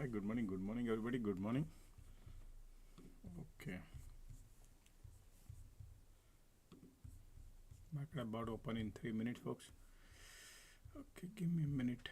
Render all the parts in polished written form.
Hi, good morning everybody, good morning. Okay, market about open in 3 minutes, folks. Okay, give me a minute.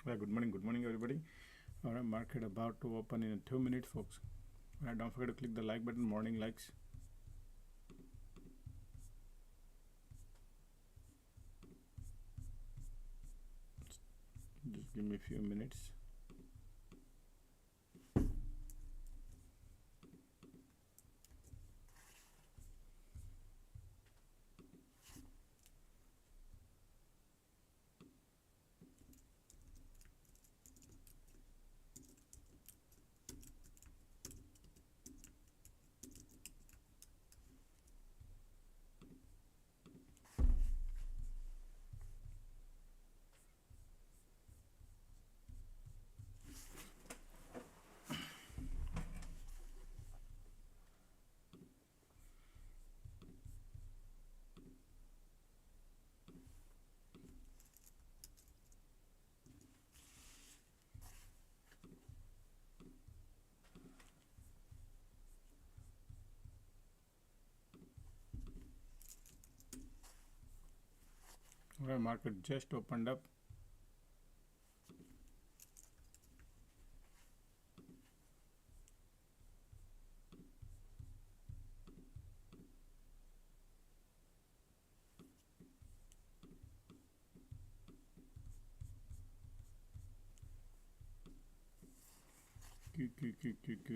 Well, good morning everybody. All right, market about to open in 2 minutes, folks. All right, don't forget to click the like button, morning likes. Just give me a few minutes. All right, market just opened up.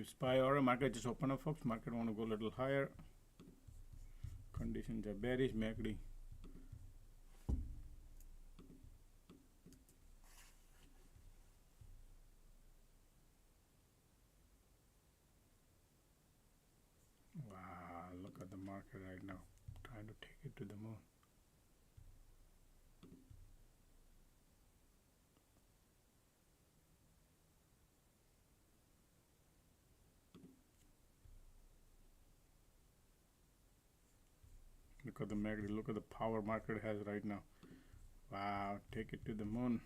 SPY or market just open up, folks. Market want to go a little higher. Conditions are bearish, MACD. Wow, look at the market right now, trying to take it to the moon. Look at the MACD, look at the power market has right now. Wow, take it to the moon.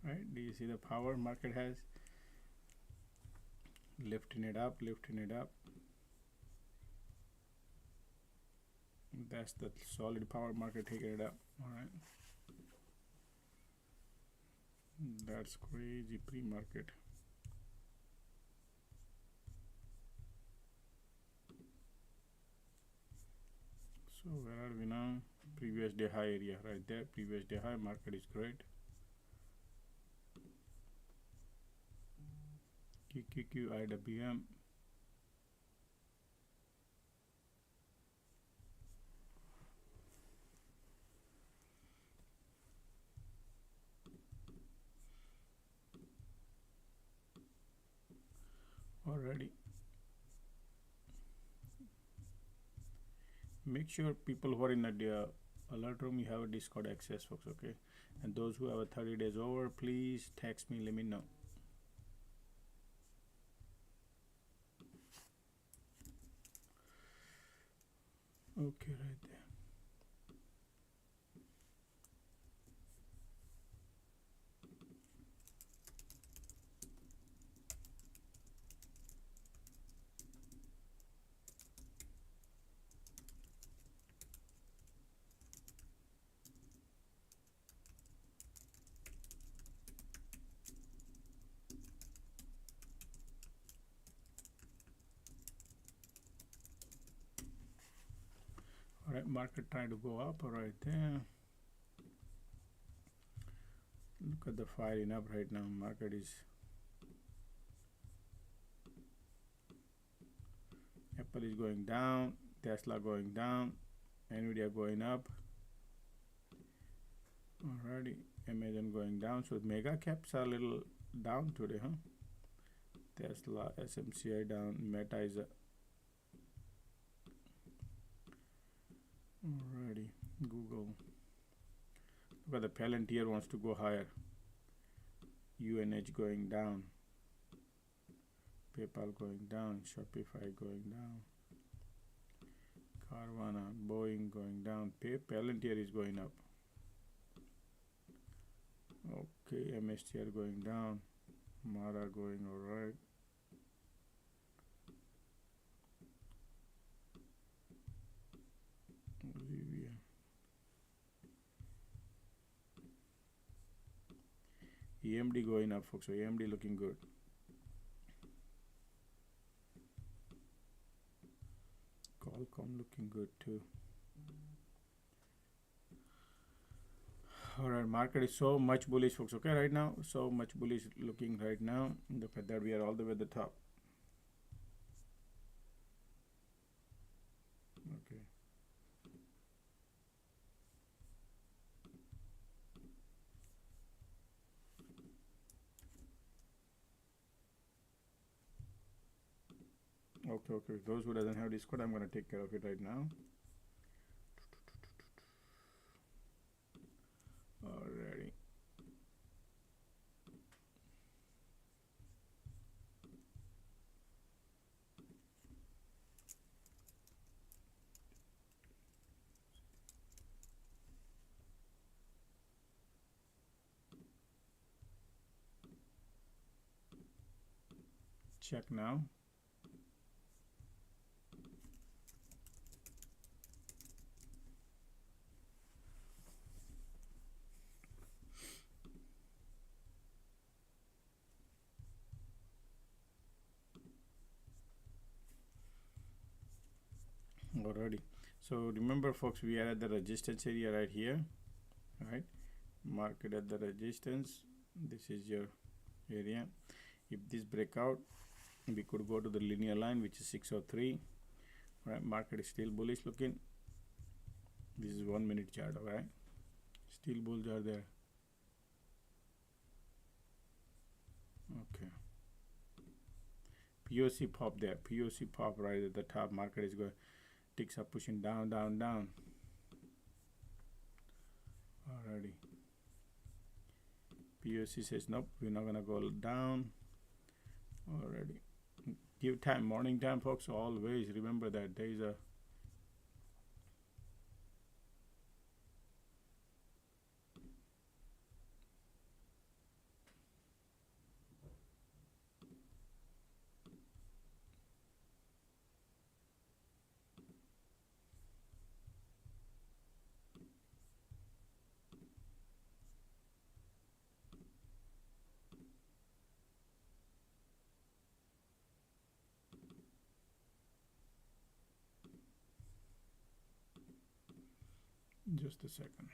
Right, do you see the power market has? Lifting it up, lifting it up. That's the solid power market taking it up. All right, that's crazy pre-market. So where are we now? Previous day high area right there. Previous day high, market is great. QQQ IWM. Already. Make sure people who are in the alert room, you have a Discord access, folks. Okay, And those who have a 30 days over, please text me, let me know. Okay, right there. All right, market trying to go up right there. Look at the firing up right now. Market is Apple is going down, Tesla going down, Nvidia going up. Alrighty, Amazon going down. So mega caps are a little down today, huh? Tesla, SMCI down, Meta is alrighty, Google. Look at the Palantir wants to go higher. UNH going down. PayPal going down. Shopify going down. Carvana, Boeing going down. Palantir is going up. Okay, MSTR going down. Mara going alright. Olivia. EMD going up, folks. So EMD looking good. Qualcomm looking good too. Alright, market is so much bullish, folks. Okay, right now, so much bullish looking right now. Look at that, we are all the way at the top. Okay. Okay. Those who doesn't have Discord, I'm gonna take care of it right now. Alrighty. Check now. Already. So remember, folks, we are at the resistance area right here. Right, market at the resistance. This is your area. If this breakout, we could go to the linear line, which is 603. Right, market is still bullish looking. This is 1 minute chart. Alright, still bulls are there. Okay, POC pop there. POC pop right at the top. Market is going, ticks are pushing down. Alrighty, POC says nope, we're not gonna go down. Already, give time, morning time, folks. Always remember that there is a just a second.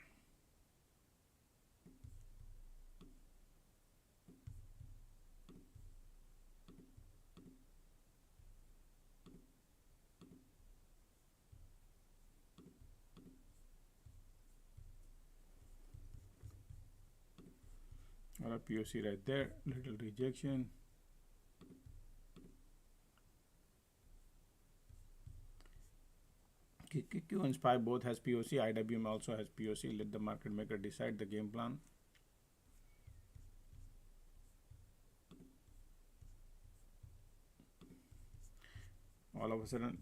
Alright, POC right there, little rejection. Q and SPY both has POC. IWM also has POC. Let the market maker decide the game plan. all of a sudden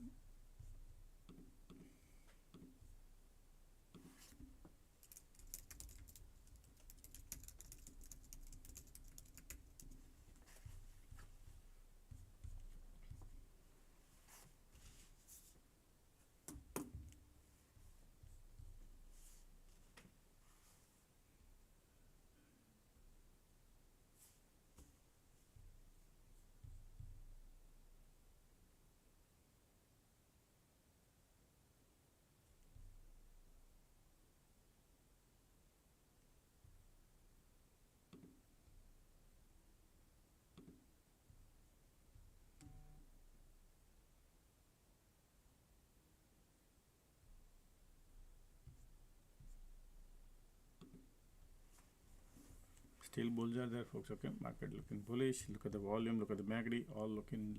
still bulls are there, folks. Okay, market looking bullish. Look at the volume, look at the MACD, all looking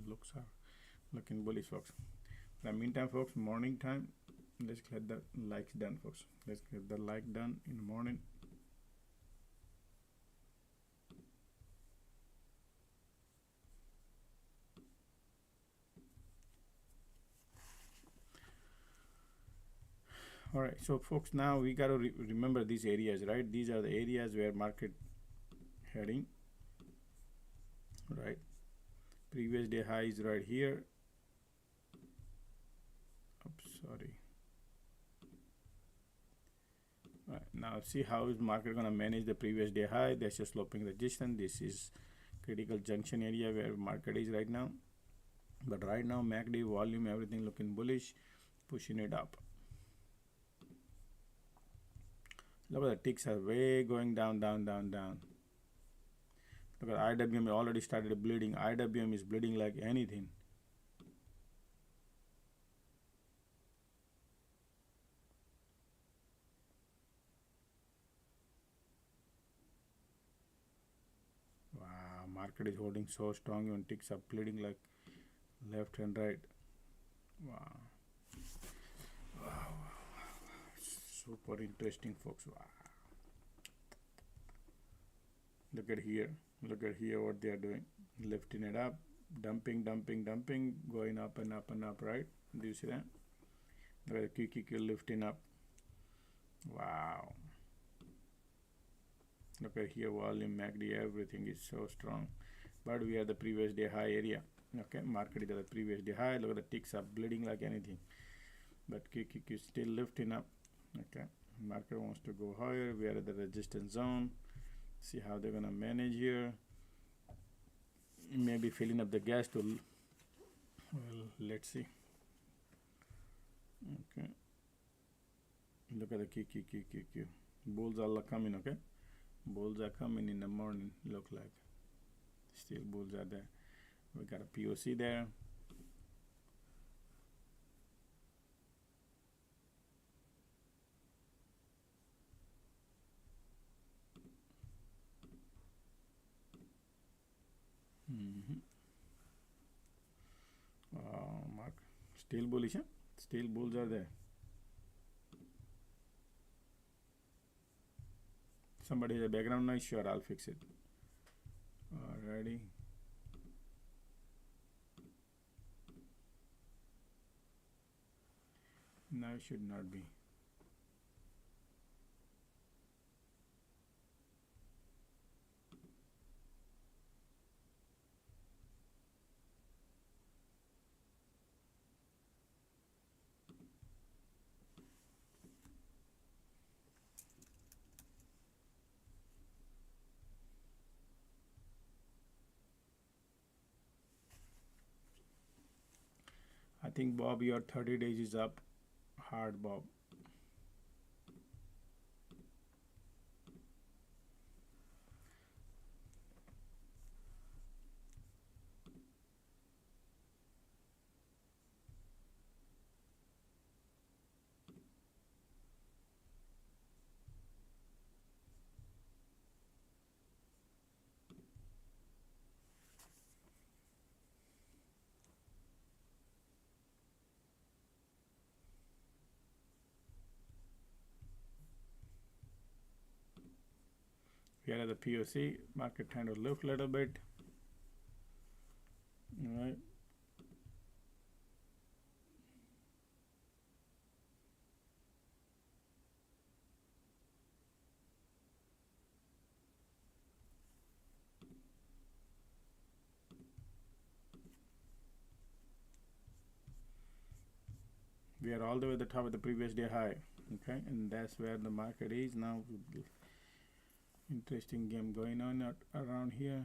bullish, folks. In the meantime, folks, morning time, let's get the likes done, folks. Let's get the like done in the morning. All right, so folks, now we got to remember these areas, right? These are the areas where market heading, right? Previous day high is right here. Oops, sorry. Right, now see how is market gonna manage the previous day high. That's a sloping resistance. This is critical junction area where market is right now. But right now, MACD volume, everything looking bullish, pushing it up. Look at the ticks are way going down, down, down, down. Look at IWM already started bleeding. IWM is bleeding like anything. Wow, market is holding so strong, even ticks are bleeding like left and right. Wow. Wow. Super interesting, folks. Wow. Look at here what they are doing. Lifting it up, dumping, going up and up and up, right? Do you see that? Look at the QQQ lifting up. Wow. Look at here, volume, MACD, everything is so strong. But we are the previous day high area. Okay, market is at the previous day high. Look at the ticks are bleeding like anything. But QQQ is still lifting up. Okay, market wants to go higher. We are at the resistance zone. See how they're gonna manage here. Maybe filling up the gas to, well, let's see. Okay, look at the QQQ. Bulls are coming. Okay, bulls are coming in the morning. Look like still bulls are there. We got a POC there. Mark still bullish, huh? Still bulls are there. Somebody has a background noise. Sure, I'll fix it. Alrighty. Now it should not be. I think, Bob, your 30 days is up hard, Bob. Here are the POC, market kind of lift a little bit. All right. We are all the way at the top of the previous day high. Okay, and that's where the market is now. Interesting game going on around here.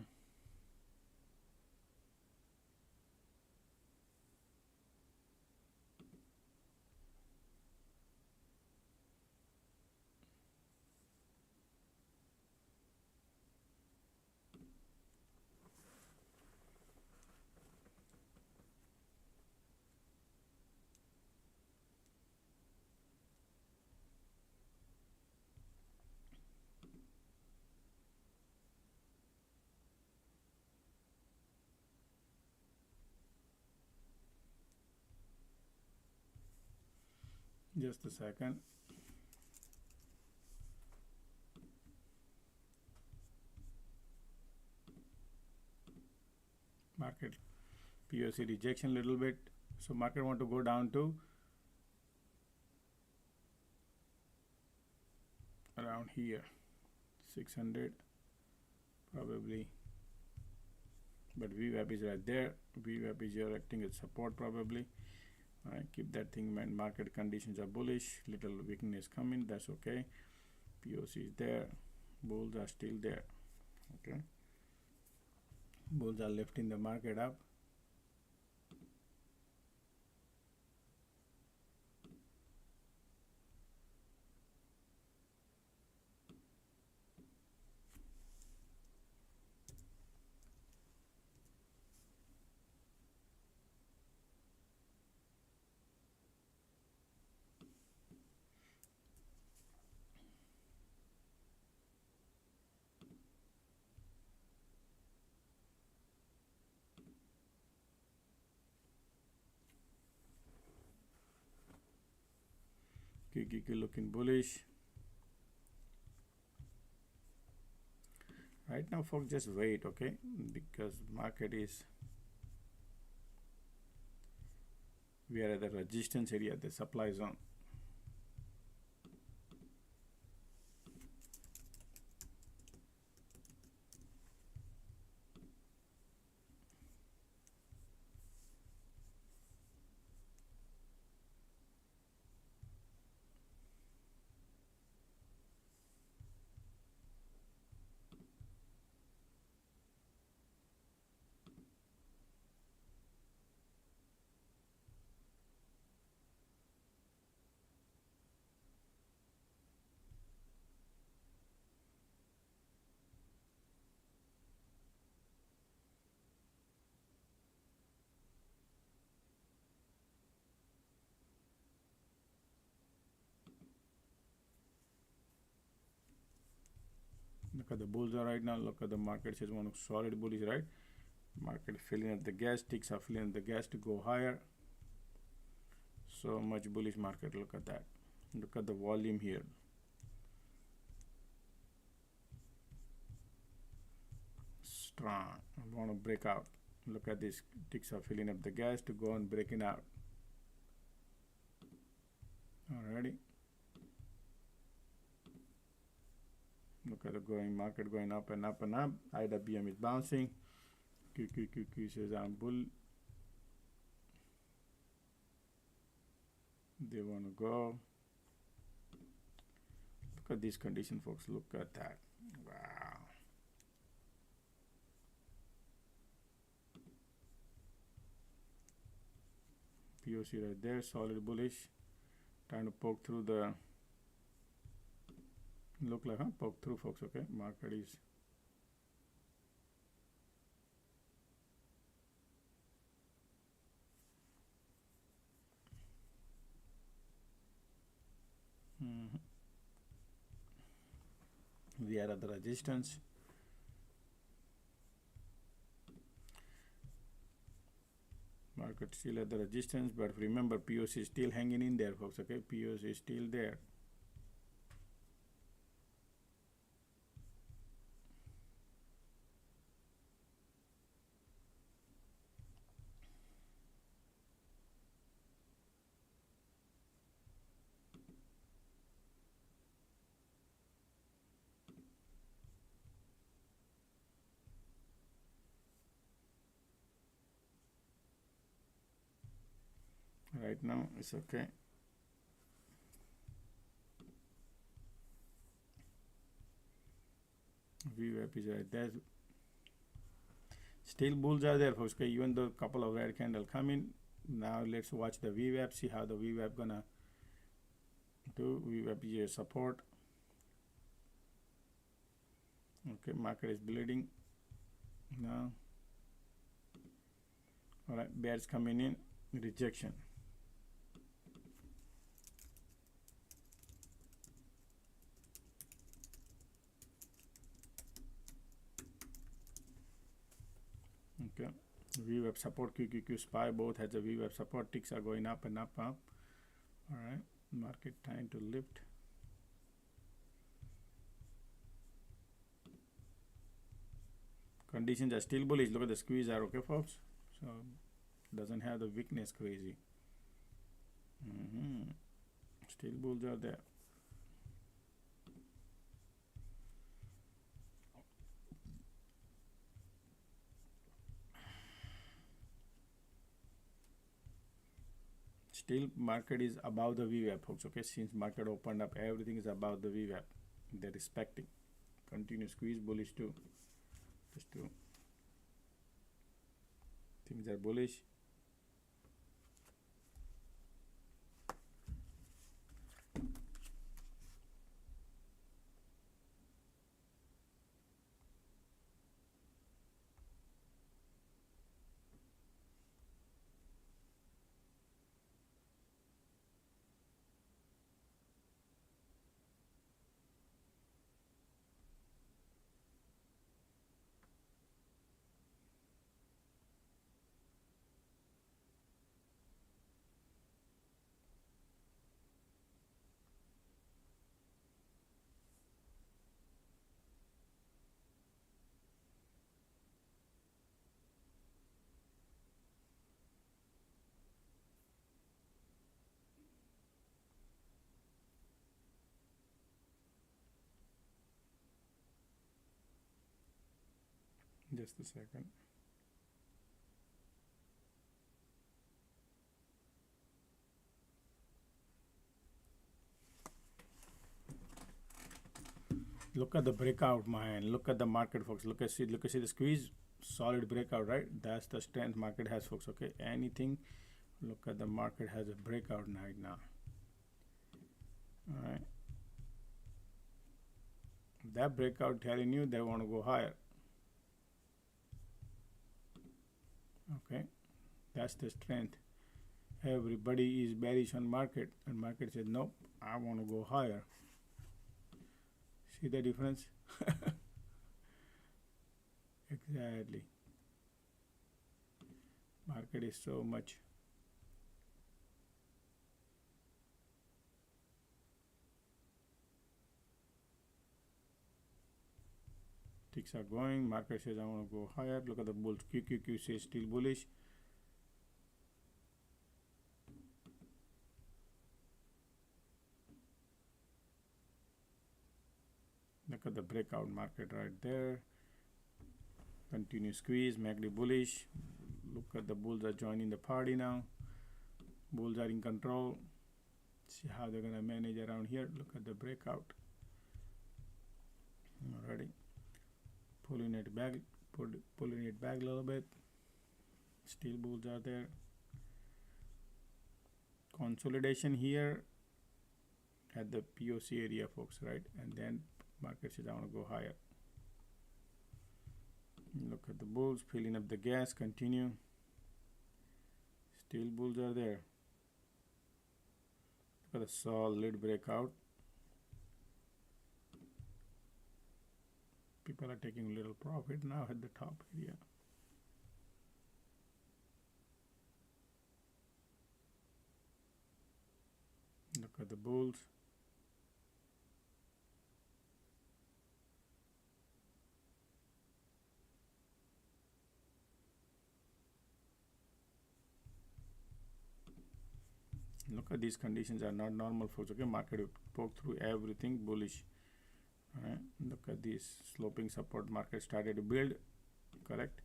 Just a second. Market POC rejection a little bit, so market want to go down to around here, 600 probably, but VWAP is right there. VWAP is here acting as support probably. Keep that thing in mind. Market conditions are bullish, little weakness coming, that's okay. POC is there, bulls are still there. Okay, bulls are lifting the market up. QQQ looking bullish. Right now, folks, just wait, okay? Because market is, we are at the resistance area, the supply zone. Look at the bulls are right now. Look at the market says one solid bullish, right? Market filling up the gas, ticks are filling up the gas to go higher. So much bullish market. Look at that. Look at the volume here. Strong. I want to break out. Look at this. Ticks are filling up the gas to go and breaking out. Alrighty. Look at the market going up and up and up. IWM is bouncing. QQQ says I'm bull. They want to go. Look at this condition, folks. Look at that. Wow. POC right there, solid bullish. Trying to poke through the, look like, poke through, folks. Okay, market is we are at the resistance. Market still at the resistance, but remember POC is still hanging in there, folks. Okay, POC is still there. Right now it's okay. VWAP is right there. Still bulls are there, folks. Okay, even though a couple of red candle come in. Now let's watch the VWAP, see how the VWAP gonna do. VWAP is your support. Okay, market is bleeding now. All right, bears coming in, rejection. Okay, VWAP support, QQQ SPY both has a VWAP support. Ticks are going up and up. All right, market trying to lift. Conditions are still bullish. Look at the squeeze are okay, folks. So doesn't have the weakness crazy. Still bulls are there. Still market is above the VWAP, folks. Okay, since market opened up, everything is above the VWAP. They're respecting. Continue squeeze, bullish too. Just to things are bullish. Just a second. Look at the breakout, man. Look at the market, folks. Look at see the squeeze. Solid breakout, right? That's the strength market has, folks. Okay, anything. Look at the market has a breakout right now. All right. That breakout telling you they want to go higher. Okay, that's the strength. Everybody is bearish on market, and market said nope, I want to go higher. See the difference? Exactly. Market is so much. Ticks are going. Market says I want to go higher. Look at the bulls. QQQ says still bullish. Look at the breakout market right there. Continue squeeze. MACD bullish. Look at the bulls are joining the party now. Bulls are in control. See how they're gonna manage around here. Look at the breakout. Alrighty. Pulling it back a little bit. Still bulls are there. Consolidation here at the POC area, folks, right? And then market says I want to go higher. Look at the bulls filling up the gas. Continue. Still bulls are there. Look at the solid breakout. People are taking little profit now at the top area. Look at the bulls. Look at these conditions are not normal, folks. Okay, market poke through everything bullish. All right, look at this sloping support. Market started to build, correct?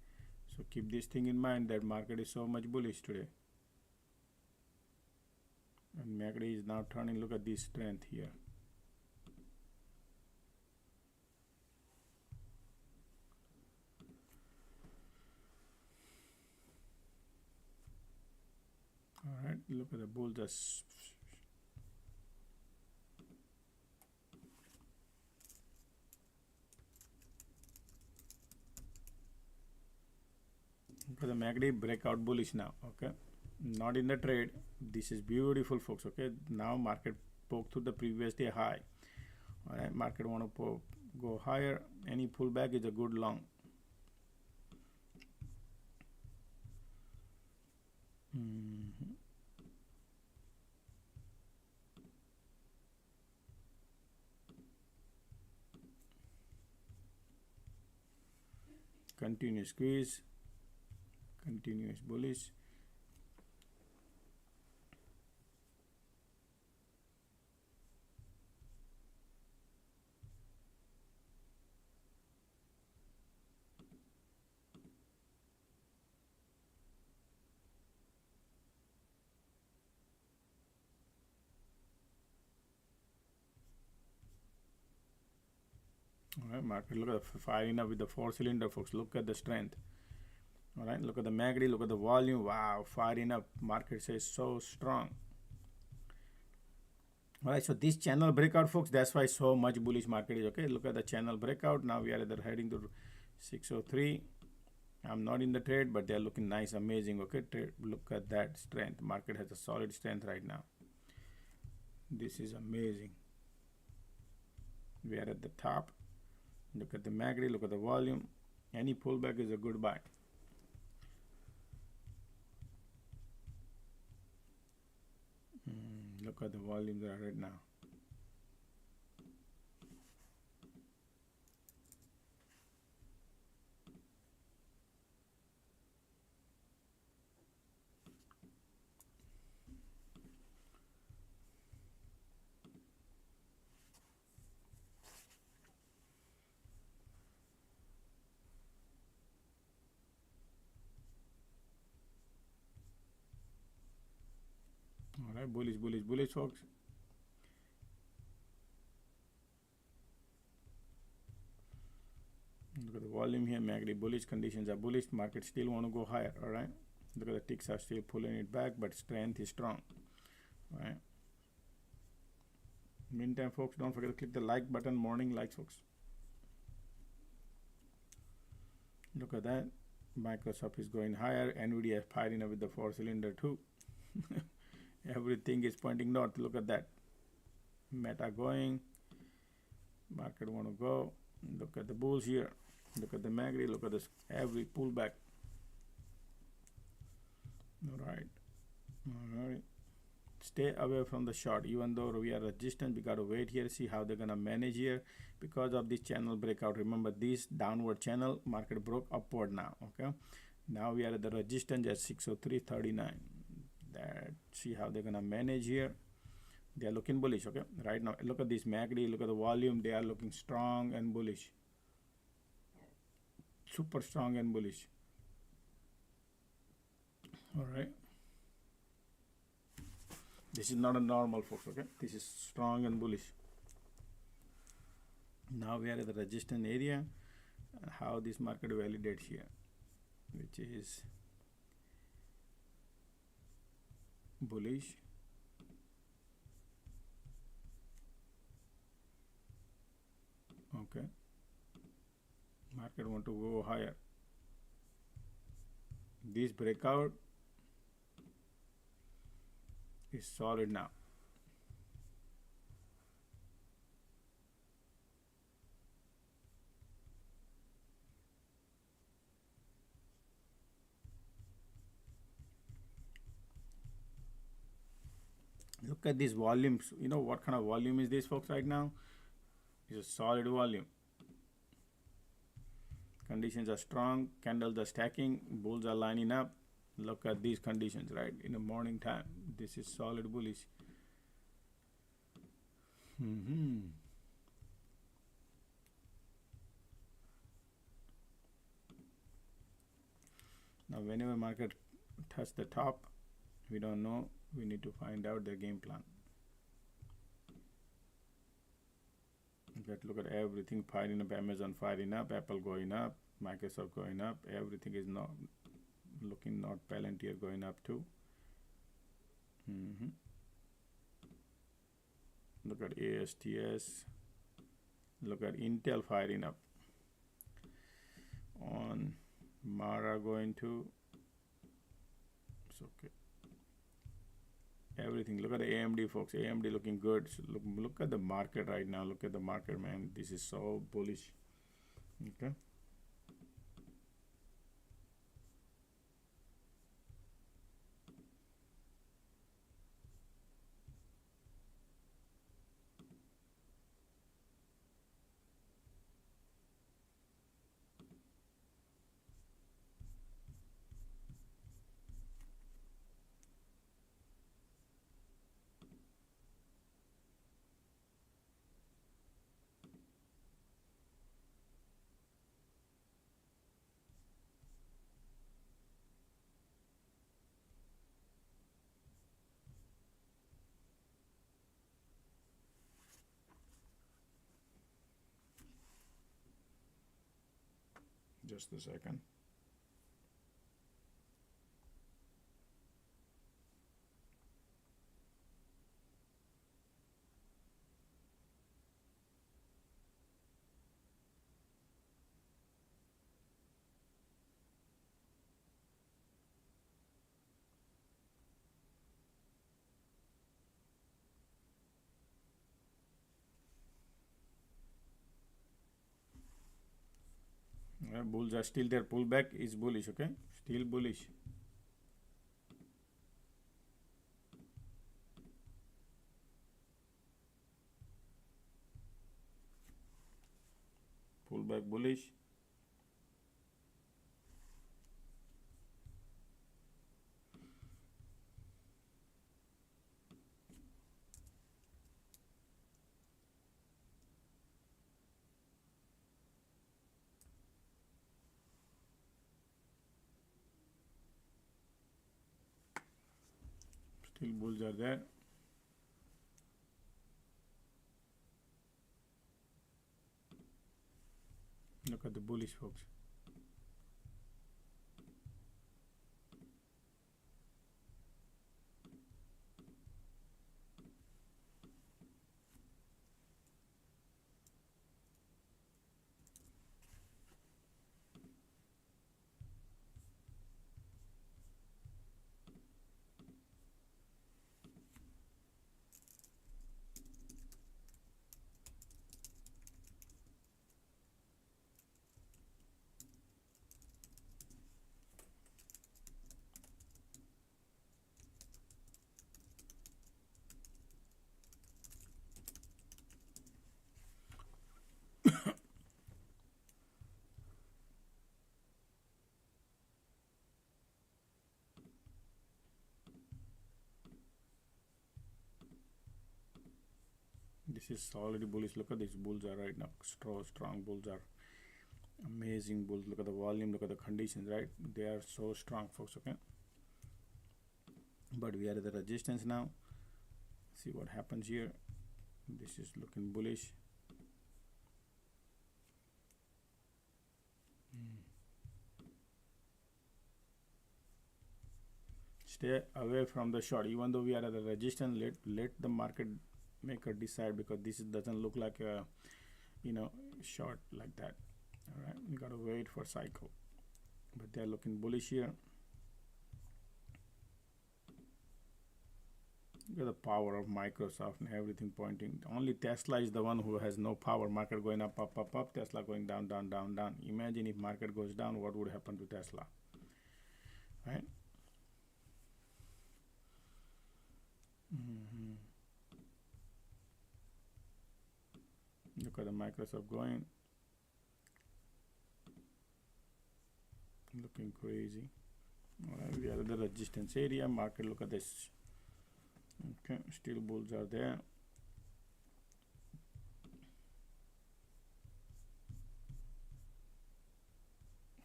So keep this thing in mind that market is so much bullish today. And MACD is now turning. Look at this strength here. All right, look at the bulls. Look at the MACD breakout bullish now. Okay, not in the trade. This is beautiful, folks. Okay, now market poked through the previous day high. All right, market want to go higher. Any pullback is a good long. Continuous squeeze, continuous bullish. All right, market look at firing up with the 4-cylinder, folks. Look at the strength. All right, look at the MACD, look at the volume. Wow, firing up. Market says so strong. All right, so this channel breakout, folks, that's why so much bullish market is. Okay, look at the channel breakout. Now we are either heading to 603. I'm not in the trade, but they're looking nice, amazing. Okay, look at that strength. Market has a solid strength right now. This is amazing. We are at the top. Look at the MACD, look at the volume. Any pullback is a good buy. Look at the volume there right now. All right, bullish, bullish, bullish, folks. Look at the volume here. MACD bullish, conditions are bullish. Market still want to go higher. All right. Look at the ticks are still pulling it back, but strength is strong. All right. Meantime, folks, don't forget to click the like button. Morning likes, folks. Look at that. Microsoft is going higher. NVIDIA is firing up with the 4-cylinder too. Everything is pointing north. Look at that. Meta going. Market want to go. Look at the bulls here. Look at the MACD. Look at this. Every pullback. All right. All right. Stay away from the short. Even though we are resistant, we got to wait here, see how they're going to manage here. Because of this channel breakout, remember this downward channel, market broke upward now. Okay. Now we are at the resistance at 603.39. That, see how they're going to manage here. They are looking bullish. Okay. Right now, look at this MACD. Look at the volume. They are looking strong and bullish. Super strong and bullish. All right. This is not a normal, folks. Okay. This is strong and bullish. Now we are at the resistance area. How this market validates here, which is bullish. Okay. Market want to go higher. This breakout is solid now. Look at these volumes. You know what kind of volume is this, folks, right now? It's a solid volume. Conditions are strong. Candles are stacking. Bulls are lining up. Look at these conditions, right? In the morning time. This is solid bullish. Now, whenever market touch the top, we don't know. We need to find out their game plan. Look at everything firing up. Amazon firing up. Apple going up. Microsoft going up. Everything is not looking not Palantir going up too. Look at ASTS. Look at Intel firing up. On Mara going to. It's okay. Everything. Look at the AMD, folks. AMD looking good. So look at the market right now. Look at the market, man. This is so bullish. Okay. Just a second. Bulls are still there. Pullback is bullish. Okay, still bullish. Pullback bullish. Still bulls are there. Look at the bullish, folks. This is already bullish. Look at these bulls are right now. Strong bulls are amazing bulls. Look at the volume. Look at the conditions, right? They are so strong, folks. Okay. But we are at the resistance now. See what happens here. This is looking bullish. Stay away from the short. Even though we are at the resistance, let the market maker decide, because this doesn't look like a short like that. All right, we gotta wait for cycle, but they're looking bullish here. Look at the power of Microsoft and everything pointing. Only Tesla is the one who has no power. Market going up, up, up, up. Tesla going down, down, down, down. Imagine if market goes down, what would happen to Tesla, right? Look at the Microsoft going, looking crazy. All right, we are at the resistance area. Market, look at this. Okay, still bulls are there.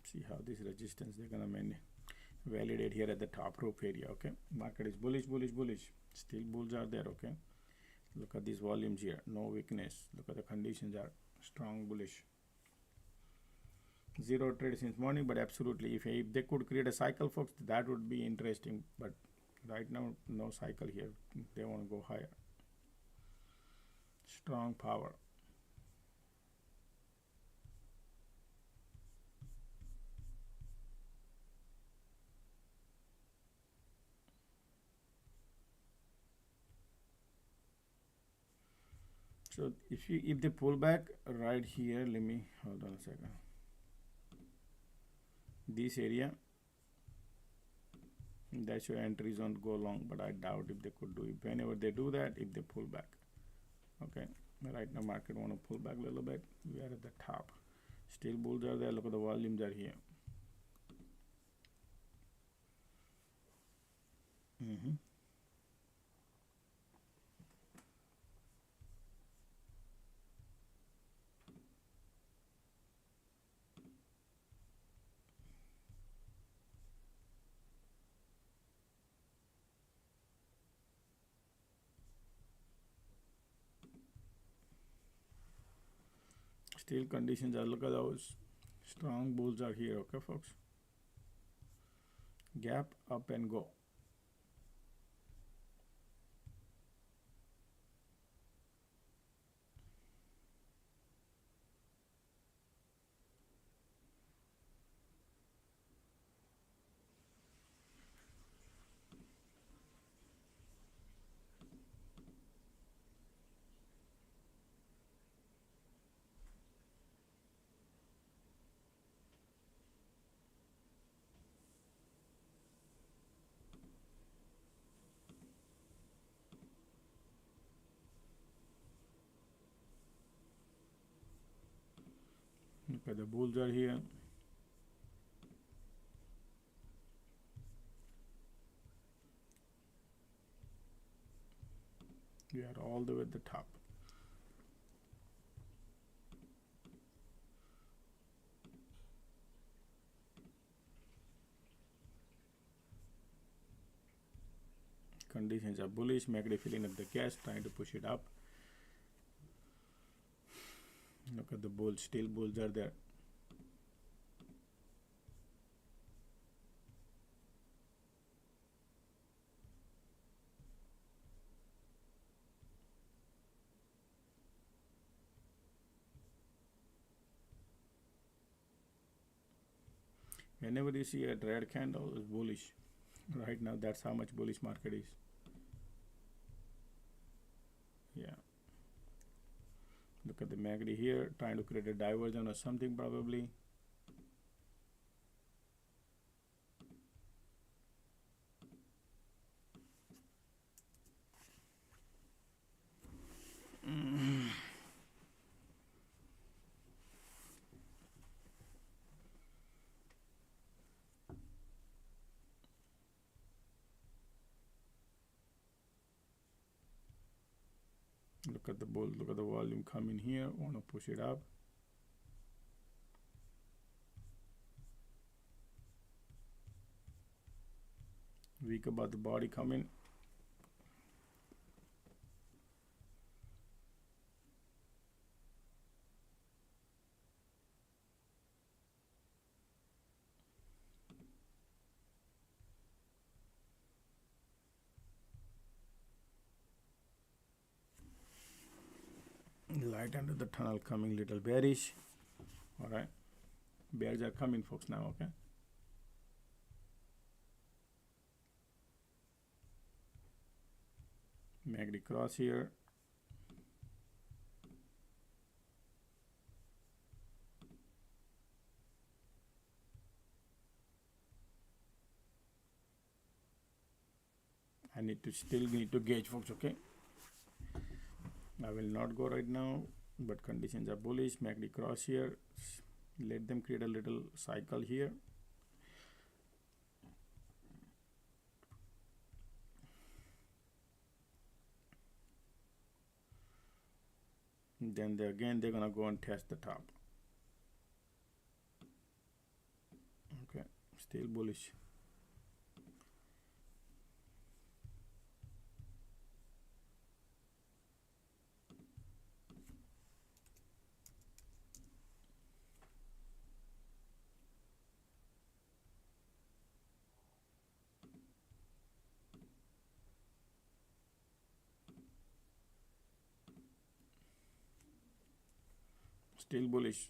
See how this resistance they're gonna validate here at the top rope area. Okay, market is bullish, bullish, bullish. Still bulls are there. Okay, look at these volumes here. No weakness. Look at the conditions are strong bullish. Zero trade since morning, but absolutely, if they could create a cycle, folks, that would be interesting. But right now no cycle here, they want to go higher. Strong power. So if they pull back right here, let me hold on a second. This area, that's your entry zone, go long, but I doubt if they could do it. Whenever they do that, if they pull back, okay. Right now market want to pull back a little bit. We are at the top. Still bulls are there. Look at the volumes are here. Still conditions are, look at those strong bulls are here, okay folks. Gap up and go. Look at the bulls are here. We are all the way at the top. Conditions are bullish. MACD filling up the gas, trying to push it up. Look at the bulls, still bulls are there. Whenever you see a red candle, it's bullish. Right now, that's how much bullish market is. Yeah. Look at the MACD here, trying to create a diversion or something probably. Look at the bull, look at the volume coming here, want to push it up. Weak about the body coming. Light under the tunnel coming, little bearish. All right, bears are coming folks now, okay. MACD cross here. I still need to gauge folks, okay. I will not go right now, but conditions are bullish. MACD cross here. Let them create a little cycle here. Then they're gonna go and test the top. Okay, still bullish. still bullish.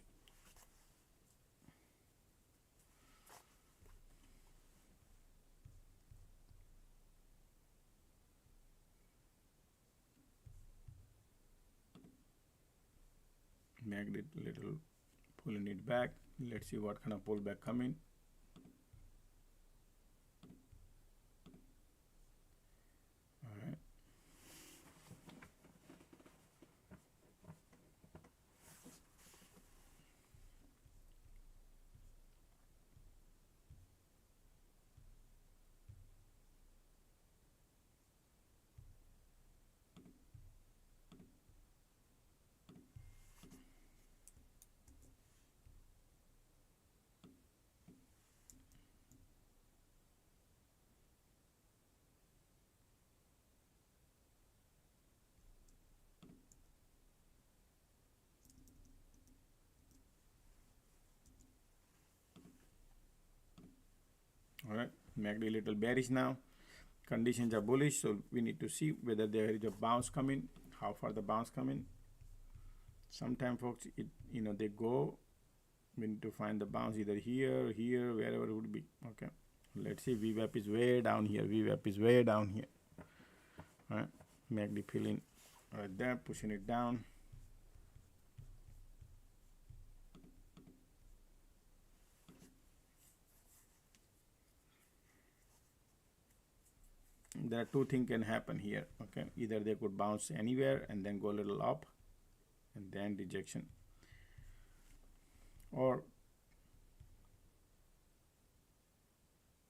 Make it little, pulling it back. Let's see what kind of pullback coming. All right. All right, MACD a little bearish now. Conditions are bullish, so we need to see whether there is a bounce coming, how far the bounce coming. Sometimes, folks, they go. We need to find the bounce either here, here, wherever it would be. Okay, let's see. VWAP is way down here. VWAP is way down here. All right, MACD filling right there, pushing it down. There are two things can happen here. Okay, either they could bounce anywhere and then go a little up and then rejection, or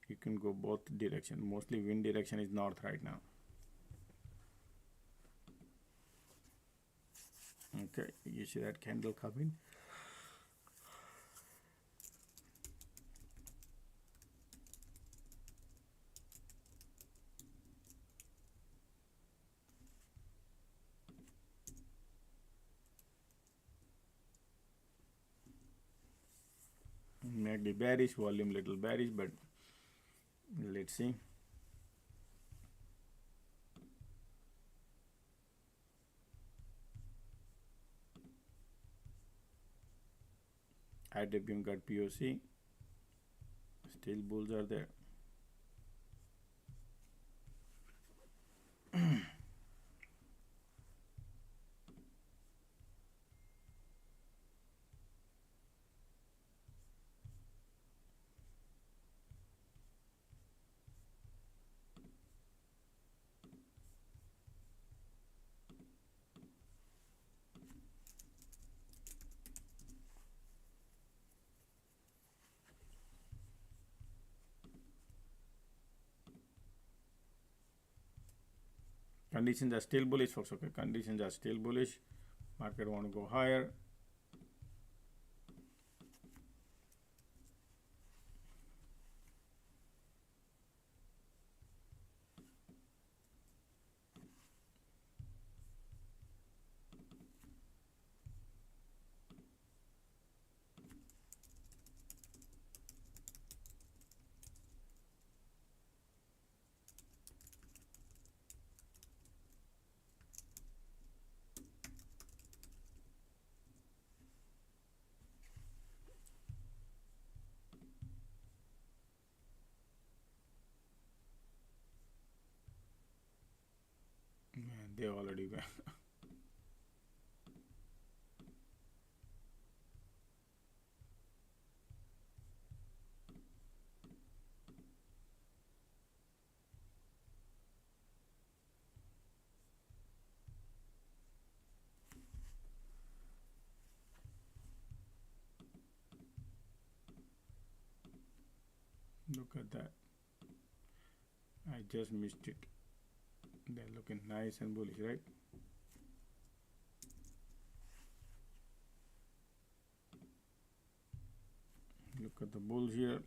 you can go both direction. Mostly wind direction is north right now. Okay, you see that candle coming. MACD bearish, volume little bearish, but let's see. IWM got POC, still bulls are there. Conditions are still bullish, folks. Okay, conditions are still bullish. Market want to go higher. Man, they already went. Look at that. I just missed it. They're looking nice and bullish, right? Look at the bulls here.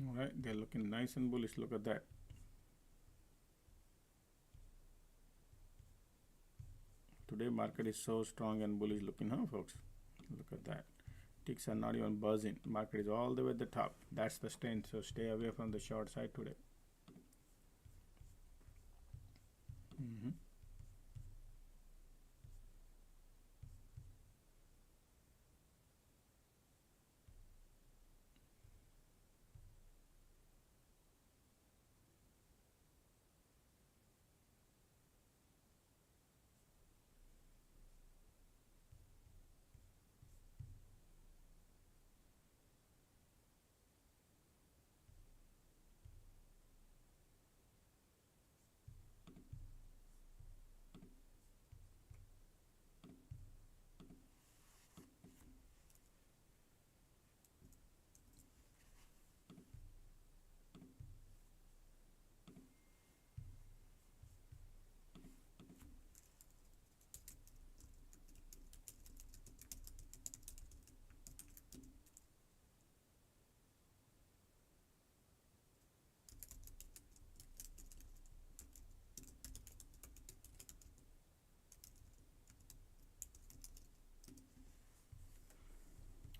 All right, they're looking nice and bullish. Look at that. To today market is so strong and bullish looking, huh, folks? Look at that. Ticks are not even buzzing. Market is all the way at the top. That's the strength. So stay away from the short side today.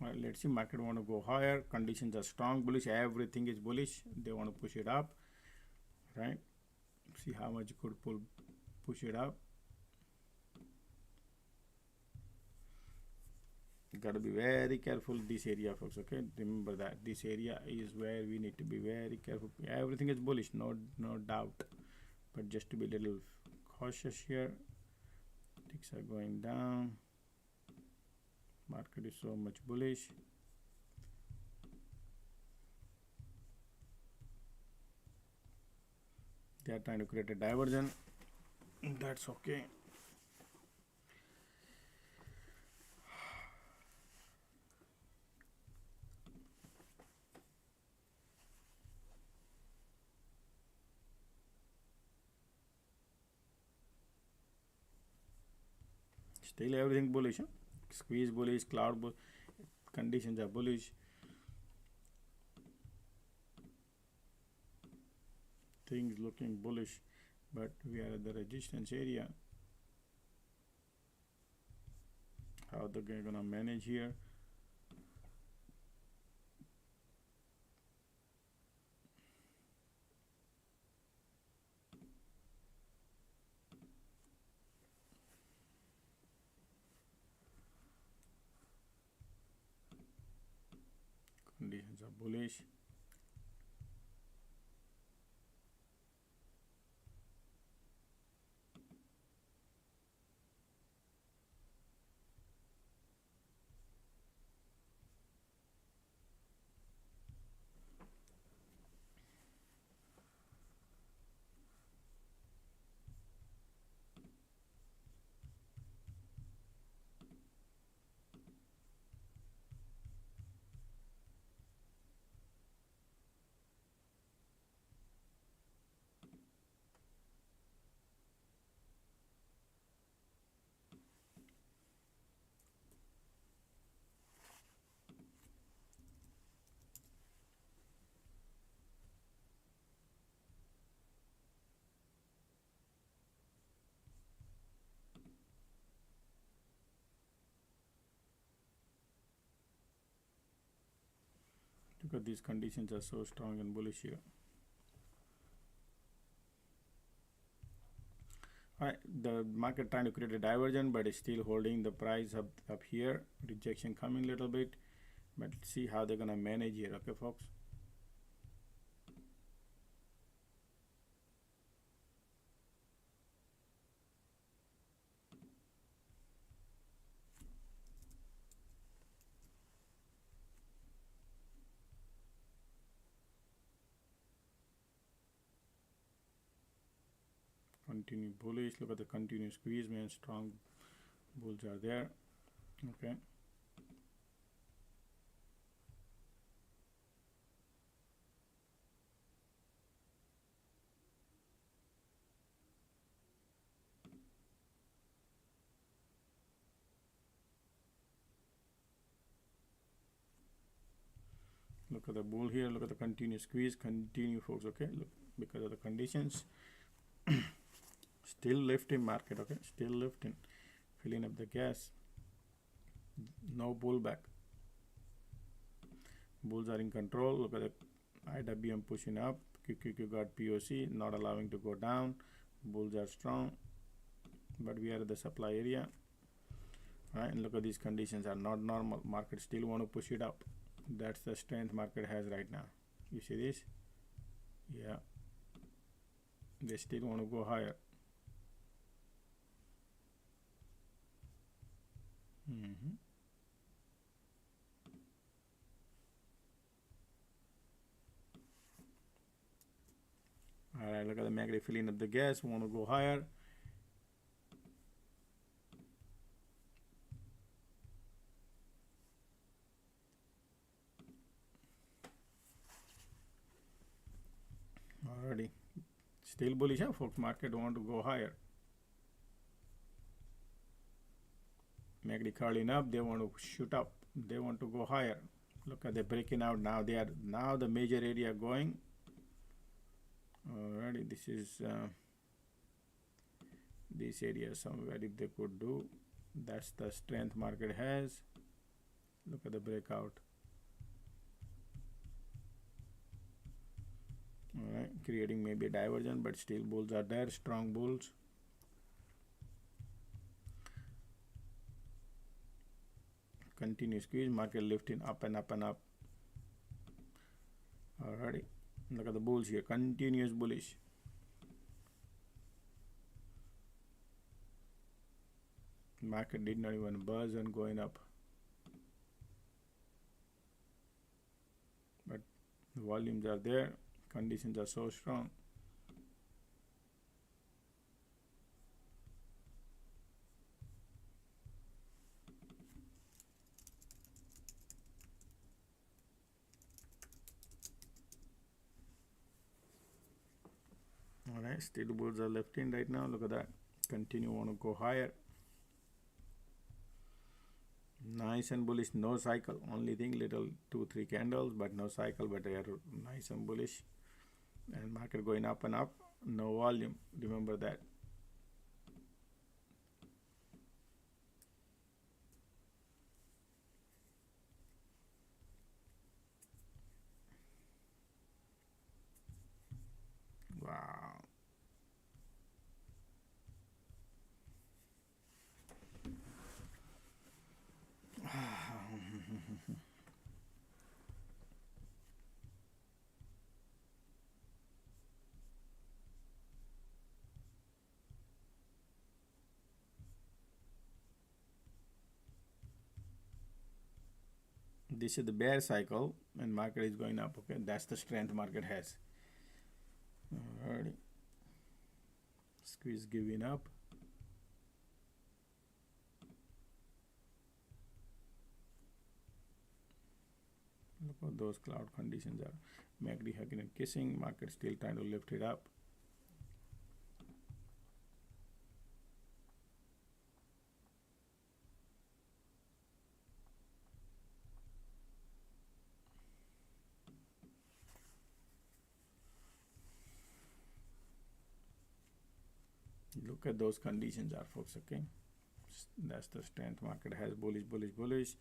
All right, let's see. Market want to go higher. Conditions are strong, bullish. Everything is bullish. They want to push it up, right? See how much you could push it up. You got to be very careful this area, folks. Okay, remember that this area is where we need to be very careful. Everything is bullish, no doubt, but just to be a little cautious here. Ticks are going down. Market is so much bullish. They are trying to create a diversion. That's okay. Still everything bullish, huh? Squeeze bullish, cloud bullish, conditions are bullish. Things looking bullish, but we are at the resistance area. How they're gonna manage here? Conditions are bullish. Because these conditions are so strong and bullish here. Alright, the market trying to create a diversion, but it's still holding the price up here. Rejection coming a little bit, but see how they're gonna manage here. Okay, folks. Continue bullish. Look at the continuous squeeze, man. Strong bulls are there. Okay. Look at the bull here. Look at the continuous squeeze. Continue, folks. Okay. Look, because of the conditions. Still lifting market. Okay. Still lifting. filling up the gas. No pullback. Bulls are in control. Look at the IWM pushing up. QQQ got POC, not allowing to go down. Bulls are strong, but we are at the supply area. Right, and look at these conditions are not normal. Market still want to push it up. That's the strength market has right now. You see this? Yeah. They still want to go higher. Alright, look at the MACD filling up the gas, want to go higher. Already. Still bullish, huh, folks? Market want to go higher. MACD curling up, they want to shoot up. They want to go higher. Look at the breaking out now. They are now the major area going. Alrighty, this is this area somewhere if they could do. That's the strength market has. Look at the breakout. Alright, creating maybe a diversion, but still bulls are there, strong bulls. Continue squeeze, market lifting up and up and up. Alrighty, look at the bulls here, continuous bullish. Market did not even buzz and going up, but the volumes are there, conditions are so strong. Alright, still bulls are left in right now. Look at that. Continue, want to go higher. Nice and bullish, no cycle. Only thing, little 2-3 candles, but no cycle, but they are nice and bullish. And market going up and up, no volume. Remember that. Wow. This is the bear cycle and market is going up. Okay, that's the strength market has. Alrighty, squeeze giving up. Look what those cloud conditions are. MACD hugging and kissing. Market still trying to lift it up. Look at those conditions are, folks. Okay, that's the strength market has. Bullish, bullish, bullish.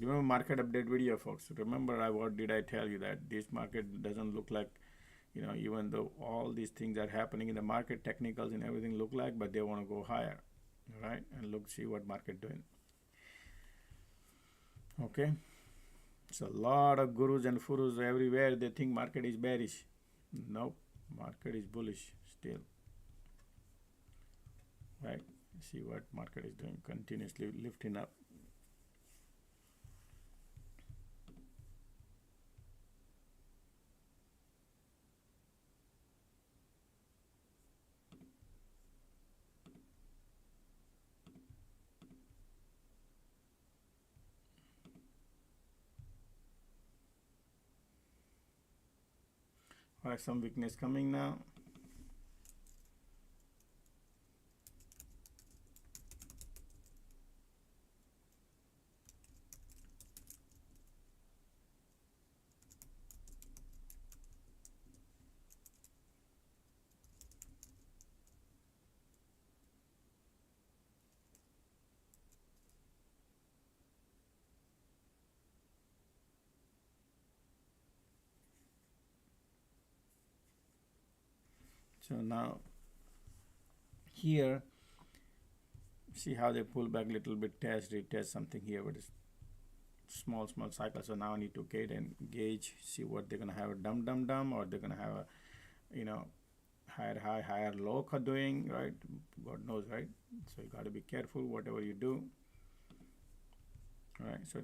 Remember market update video, folks. Remember what did I tell you, that this market doesn't look like, you know, even though all these things are happening in the market, technicals and everything look like, but they want to go higher. All right, and look, see what market doing. Okay, so a lot of gurus and furus everywhere, they think market is bearish. Nope, market is bullish still. Right, see what market is doing, continuously lifting up. Alright, some weakness coming now. So now here, see how they pull back a little bit, retest something here, but it's small cycle. So now I need to get and gauge, see what they're gonna have a dumb, or they're gonna have a, you know, higher high, higher low doing, right? God knows, right? So you got to be careful whatever you do. All right, so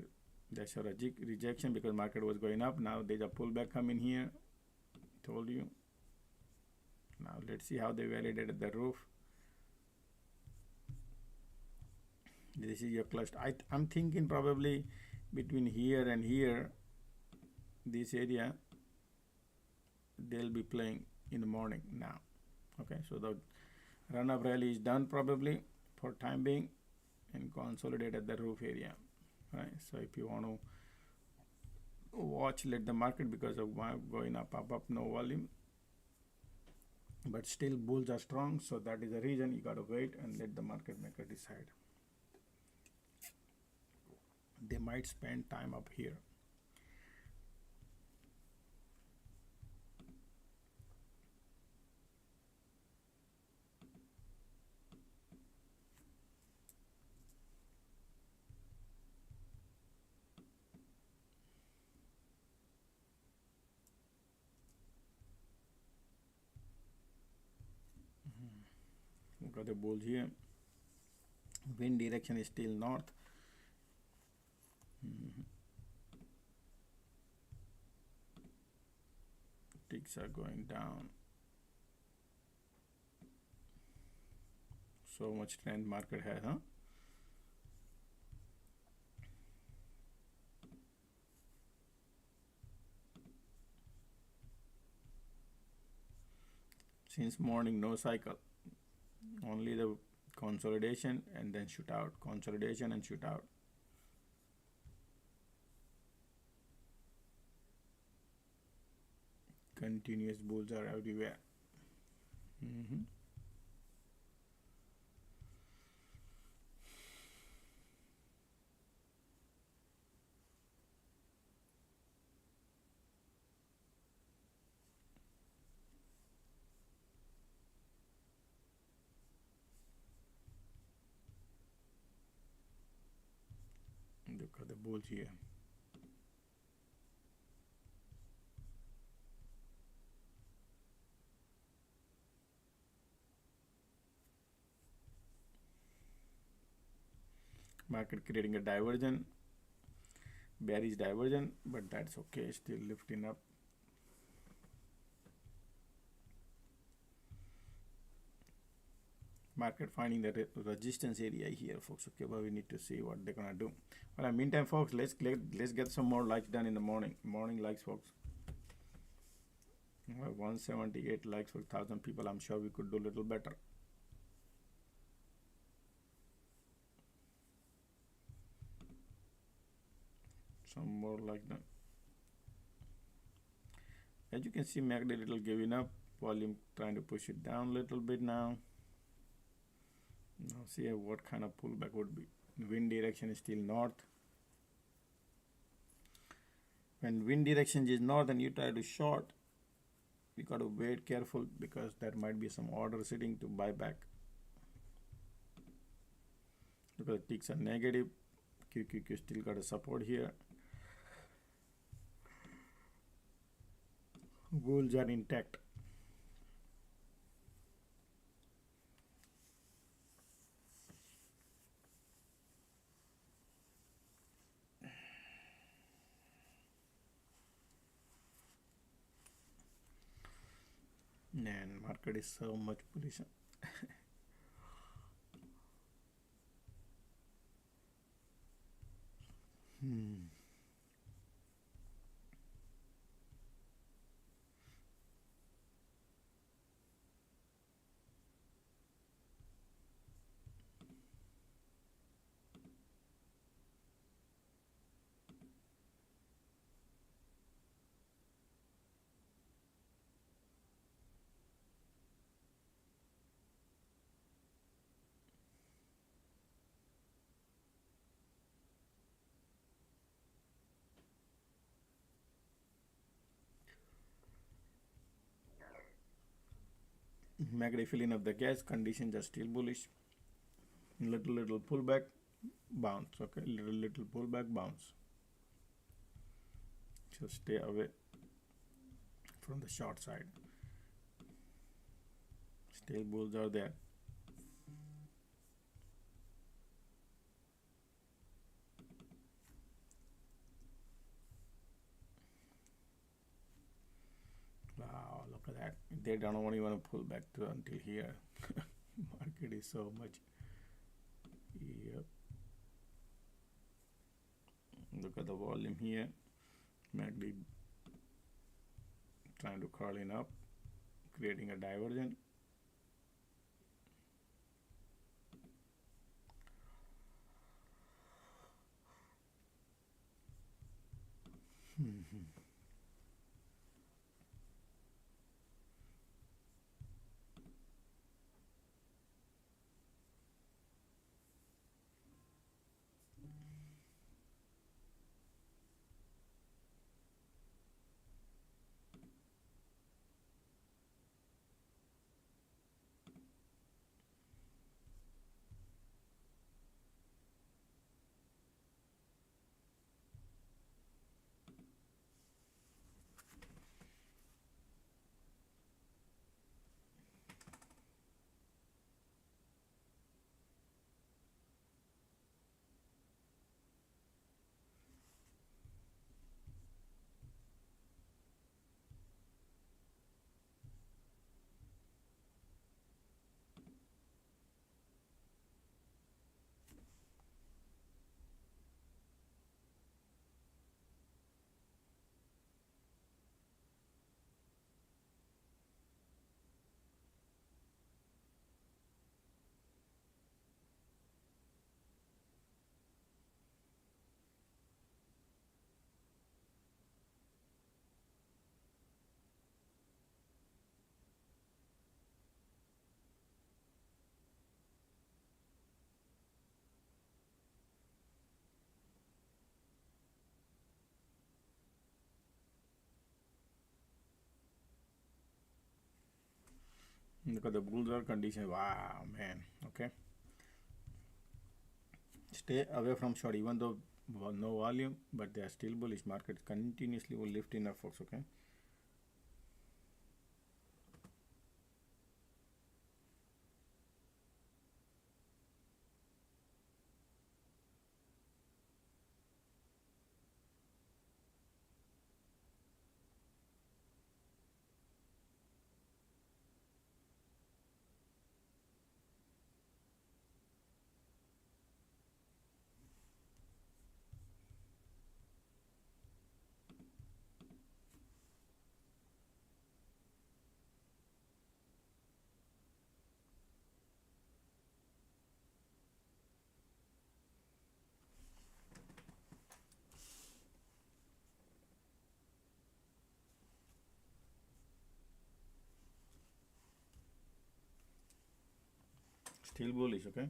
that's a rejection because market was going up. Now there's a pullback coming here. Told you. Now let's see how they validated the roof. This is your cluster. I'm thinking probably between here and here, this area, they'll be playing in the morning now. Okay, so the run-up rally is done probably for time being, and consolidate at the roof area. Right, so if you want to watch, let the market, because of going up, no volume, but still bulls are strong, so that is the reason you got to wait and let the market maker decide. They might spend time up here. Look at the bulls here. Wind direction is still north. Ticks are going down. So much strength market has, huh? Since morning, no cycle. Only the consolidation and then shoot out. Consolidation and shoot out. Continuous bulls are everywhere. Look at the bulls here. Market creating a diversion, bearish diversion, but that's okay, still lifting up. Market finding the resistance area here, folks. Okay, but we need to see what they're gonna do. Well, in the meantime, folks, let's get some more likes done in the morning. Morning likes, folks. 178 likes for 1,000 people. I'm sure we could do a little better. Some more like that. As you can see, MACD a little giving up. Volume trying to push it down a little bit now. Now see what kind of pullback would be. Wind direction is still north. When wind direction is north and you try to short, you got to wait careful because there might be some order sitting to buy back. Because ticks are negative, QQQ still got a support here. Bulls are intact. And market is so much bullish. MACD filling up the gas, conditions are still bullish. Little pullback, bounce. Okay, little pullback, bounce. So stay away from the short side. Still bulls are there. Wow, look at that. They don't even want to pull back to until here. Market is so much. Yep. Look at the volume here. MACD trying to curl in up, creating a divergence. Look at the bulls are condition. Wow, man. Okay. Stay away from short, even though no volume, but they are still bullish. Market continuously will lift in up, folks. Okay. Still bullish. Okay.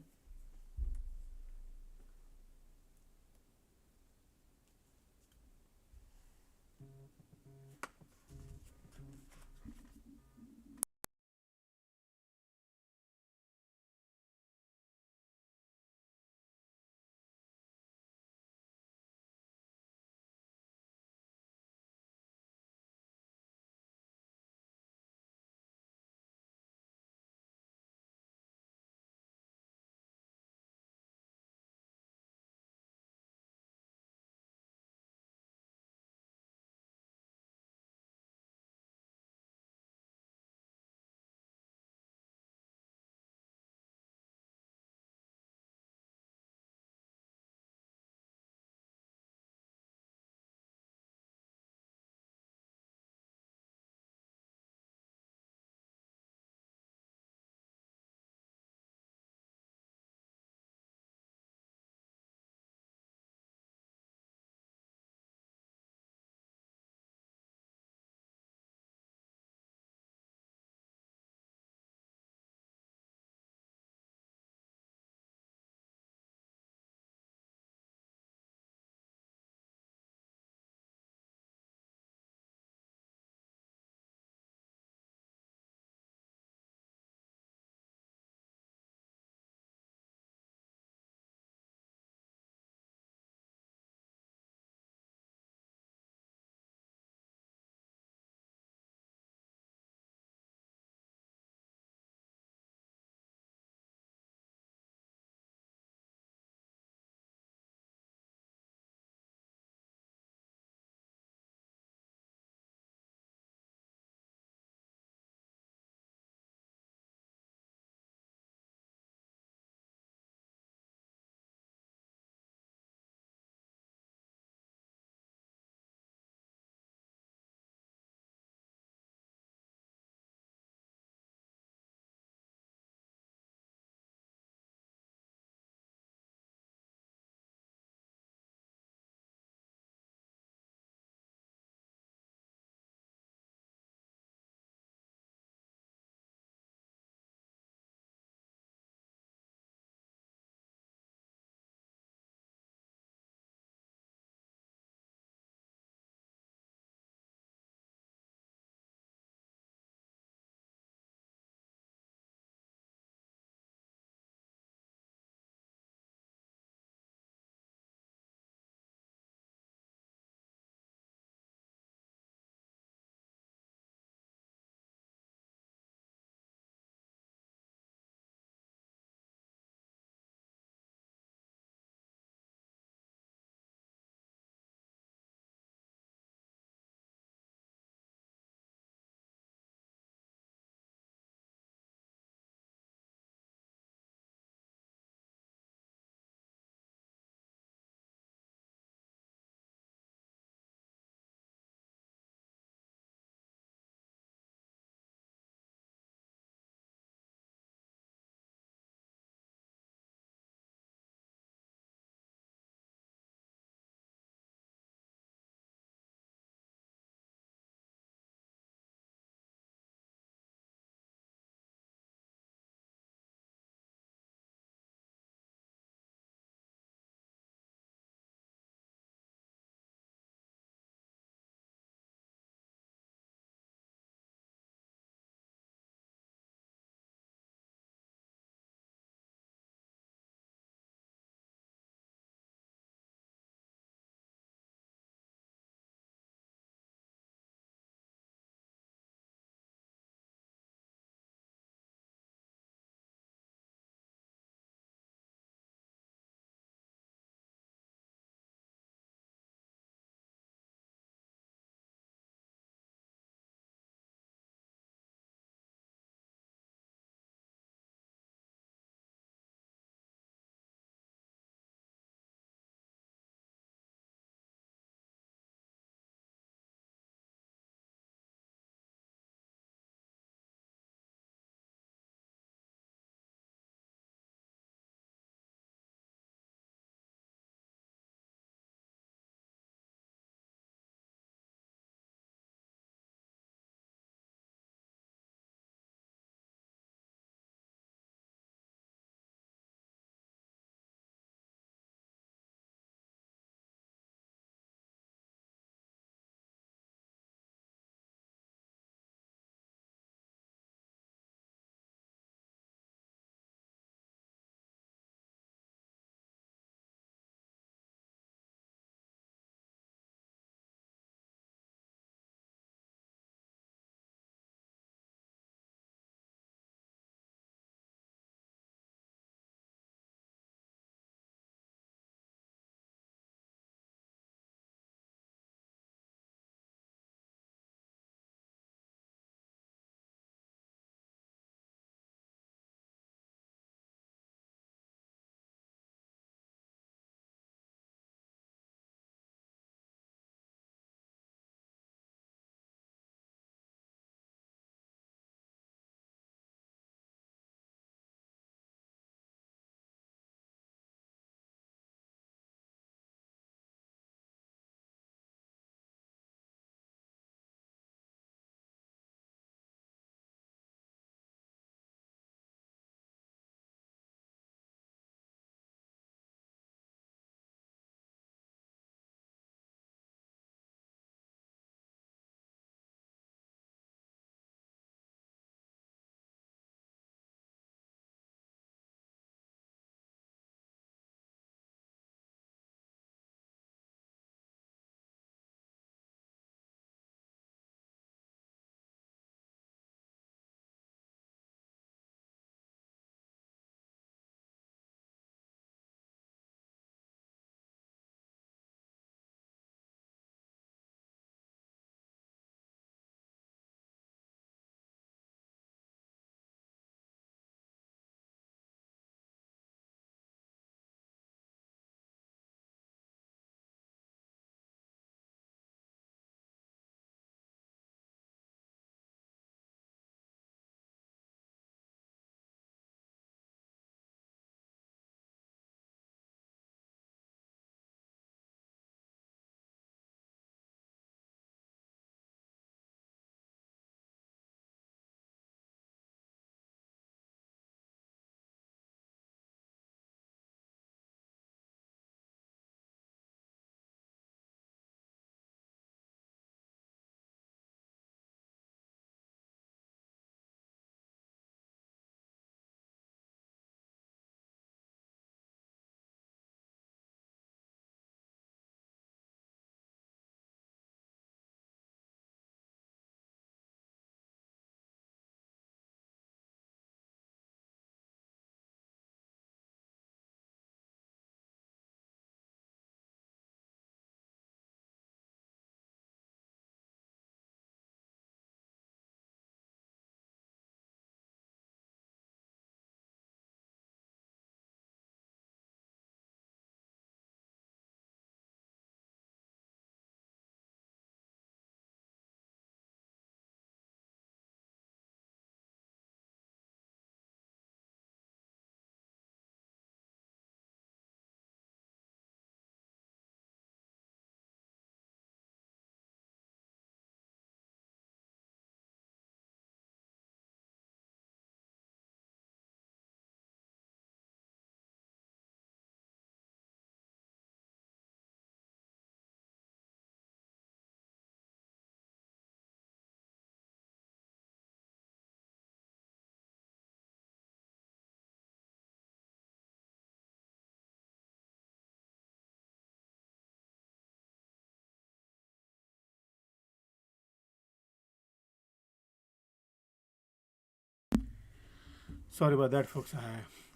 Sorry about that, folks.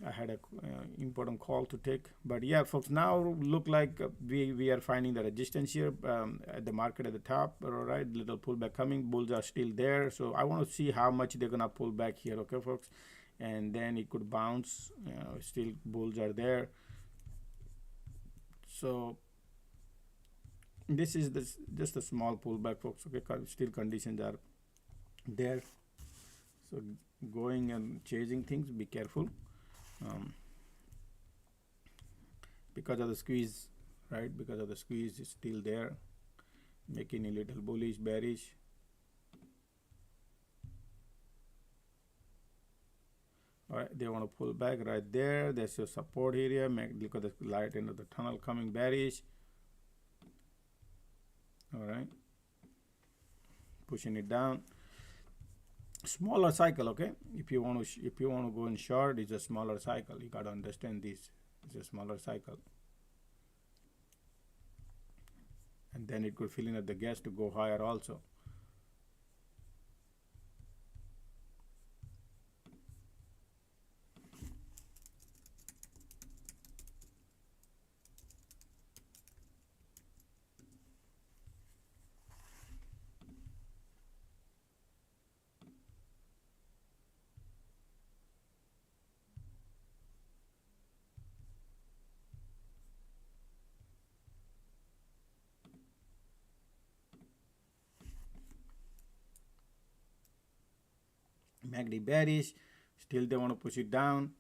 I had a important call to take, but yeah, folks. Now look like we are finding the resistance here at the market at the top. All right, little pullback coming. Bulls are still there, so I want to see how much they're gonna pull back here. Okay, folks, and then it could bounce. Still bulls are there. So this is just a small pullback, folks. Okay, still conditions are there. So going and chasing things, be careful because of the squeeze, right? Because of the squeeze is still there, making a little bullish, bearish. All right, they want to pull back right there. There's your support area. Look at the light end of the tunnel coming bearish. All right, pushing it down. Smaller cycle, okay. If you want to go in short, it's a smaller cycle. You got to understand this. It's a smaller cycle, and then it could fill in at the gas to go higher also. MACD bearish, still they want to push it down.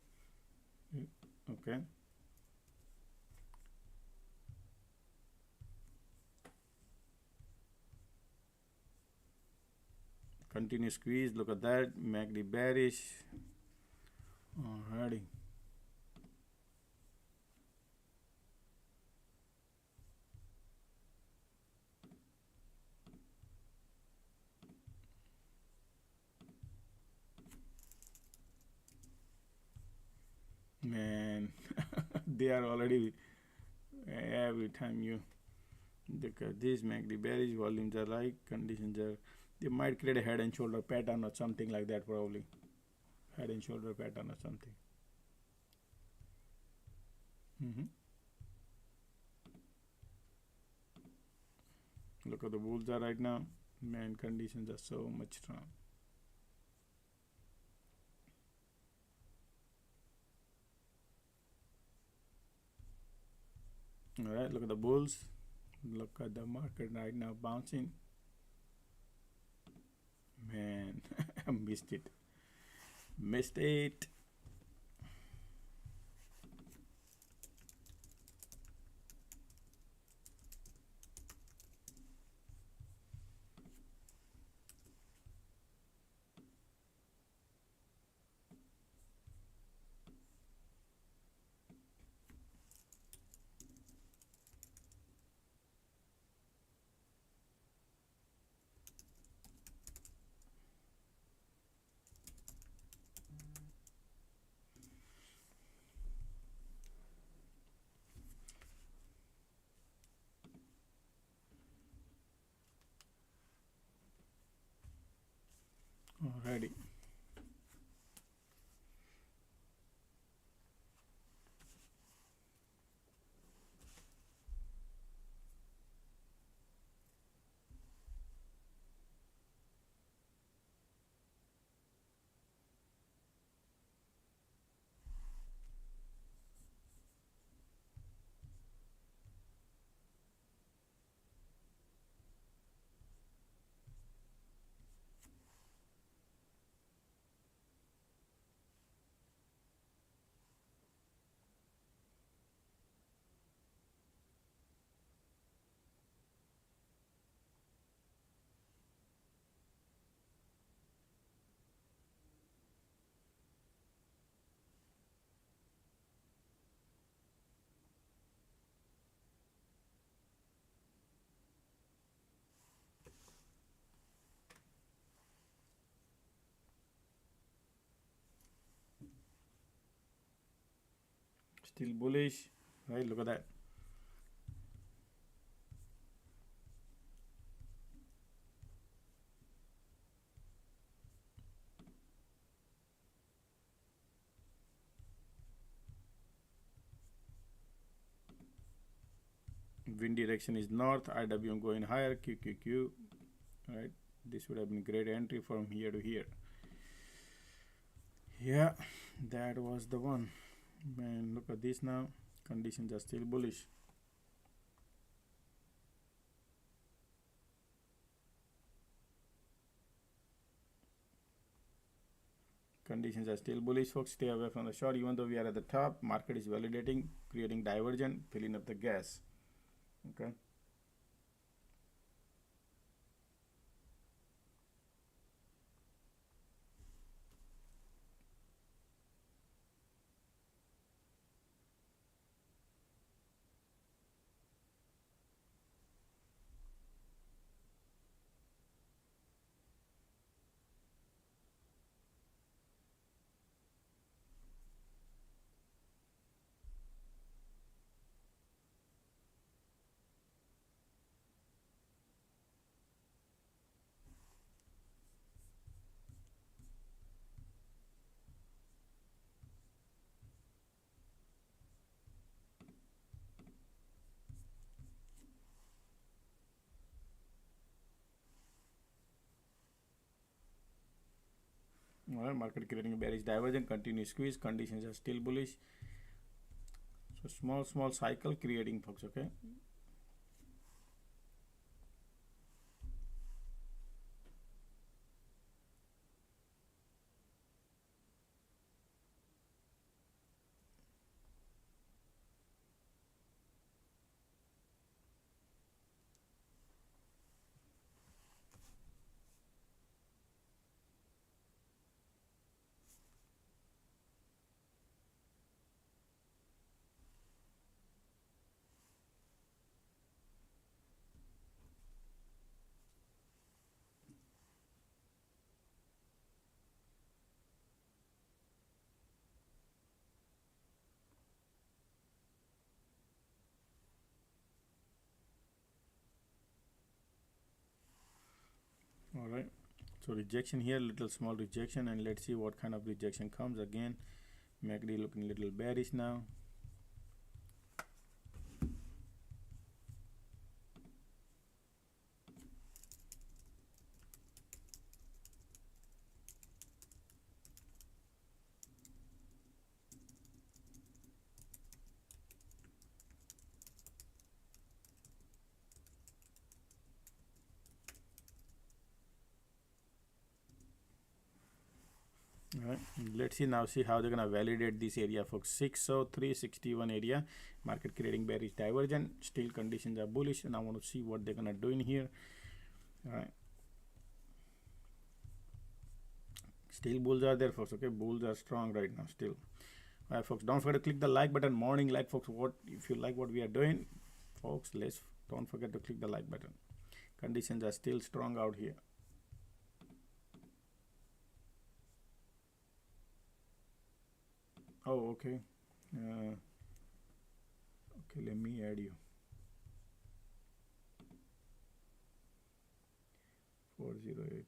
Okay, continue squeeze. Look at that, MACD bearish. Alrighty. Man, they are already, every time you look at this, MACD bearish, volumes are like, conditions are, they might create a head and shoulder pattern or something like that, probably head and shoulder pattern or something. Look at the bulls are right now. Man, conditions are so much strong. All right, look at the bulls. Look at the market right now bouncing. Man, I missed it. Missed it. Alrighty. Still bullish, right? Look at that. wind direction is north, IWM going higher, QQQ, right? This would have been great entry from here to here. Yeah, that was the one. Man, look at this now. Conditions are still bullish. Conditions are still bullish, folks. Stay away from the short. Even though we are at the top, market is validating, creating divergent, filling up the gas. Okay. All right, market creating a bearish divergence, continuous squeeze, conditions are still bullish. So small cycle creating, folks. Okay. All right, so rejection here, little small rejection, and let's see what kind of rejection comes. Again, MACD looking a little bearish now. All right, let's see now, see how they're gonna validate this area, folks. 60361 area, market creating bearish divergent, still conditions are bullish, and I want to see what they're gonna do in here. All right, still bulls are there, folks. Okay, bulls are strong right now still. All right, folks, don't forget to click the like button, morning like, folks. What if you like what we are doing, folks? Don't forget to click the like button. Conditions are still strong out here. Oh, okay. Okay, let me add you. 408.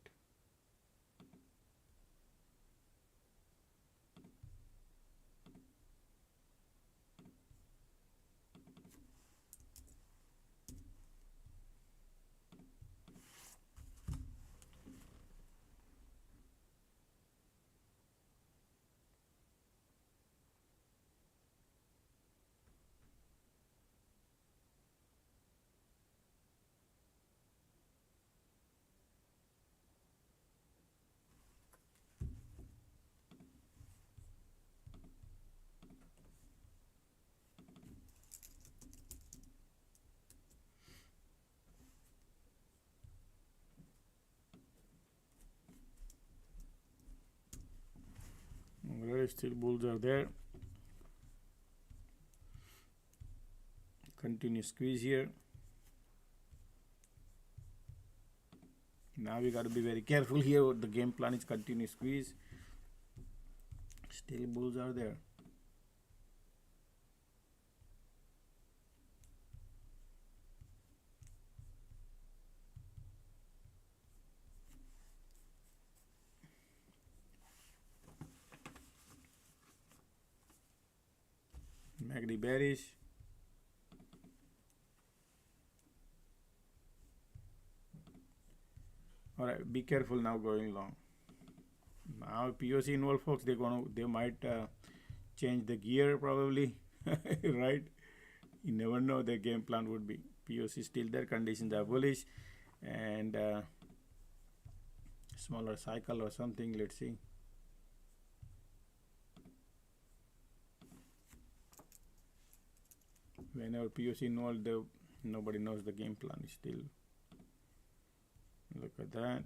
Alright, still bulls are there. Continue squeeze here. Now we got to be very careful here. The game plan is continue squeeze. Still bulls are there. MACD bearish. All right, be careful now going long. Now POC involved, folks, they might change the gear probably, right? You never know their game plan would be. POC still there, conditions are bullish, and smaller cycle or something. Let's see. Whenever POC involved, nobody knows the game plan is still. Look at that.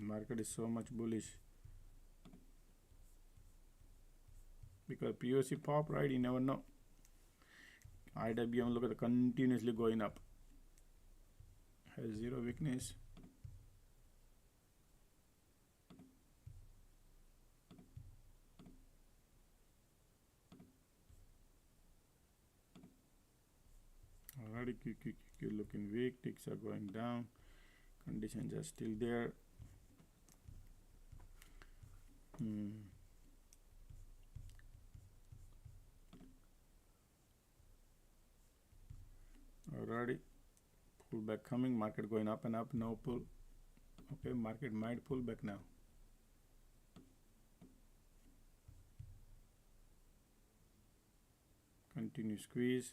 Market is so much bullish because POC pop, right? You never know. IWM, look at the continuously going up, has zero weakness. Already QQQ looking weak, ticks are going down, conditions are still there. Already pullback coming, market going up and up, no pull. Okay, market might pull back now. Continue squeeze,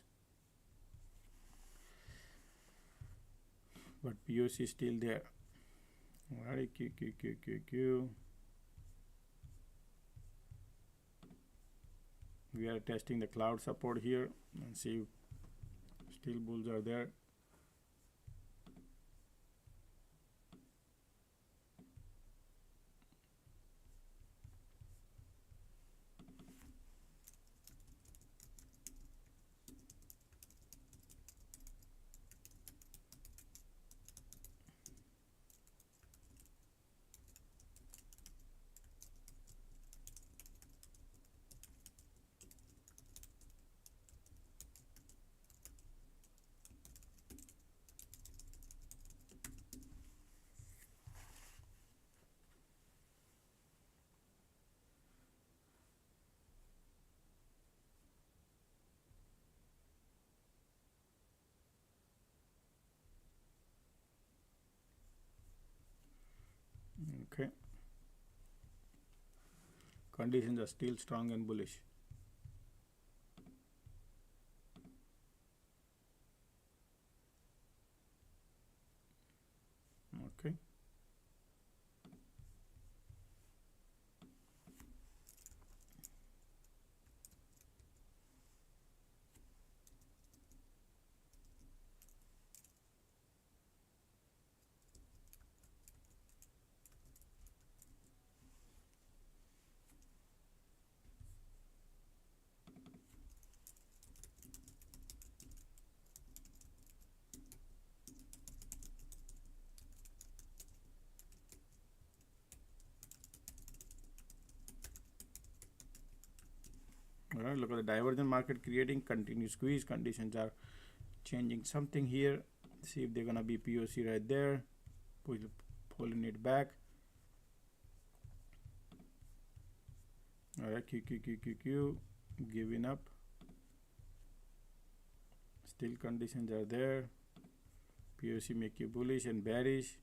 but POC is still there. Alright, QQQQQ. We are testing the cloud support here and see if still bulls are there. Okay, conditions are still strong and bullish. Okay, alright, look at the divergent market creating, continue squeeze, conditions are changing something here. See if they're gonna be POC right there, pulling it back. Alright, QQQQQ, giving up. Still conditions are there. POC make you bullish and bearish.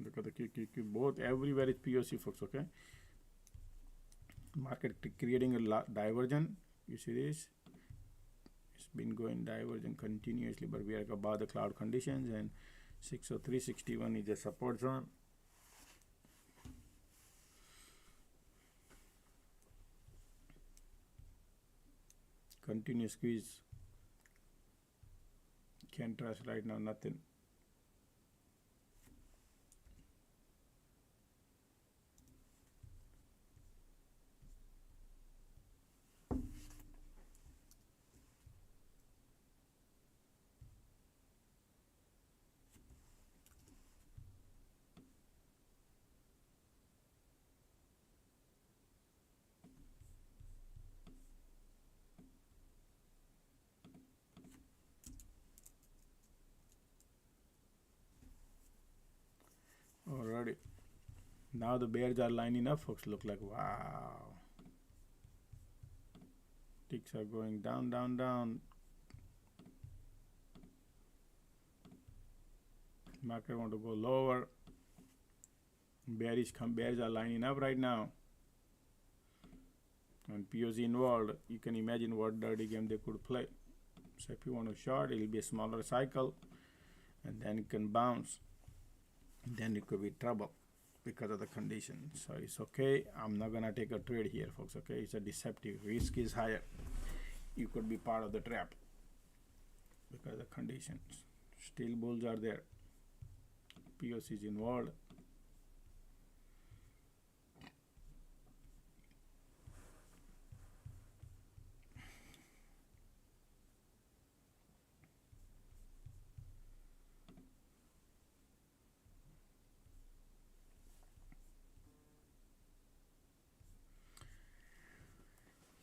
Look at the QQQ, both everywhere is POC, folks. Okay, market creating a divergent. You see this, it's been going divergent continuously, but we are above the cloud conditions, and 603.61 is the support zone. Continuous squeeze, can't trust right now, nothing. already. Now the bears are lining up, folks. Look like, wow. Ticks are going down, down, down. Market want to go lower. Bears are lining up right now. And POC involved, you can imagine what dirty game they could play. So if you want to short, it will be a smaller cycle, and then it can bounce. Then it could be trouble because of the conditions. So it's okay. I'm not gonna take a trade here, folks. Okay, it's a deceptive. Risk is higher. You could be part of the trap because of the conditions. Still bulls are there. POC is involved.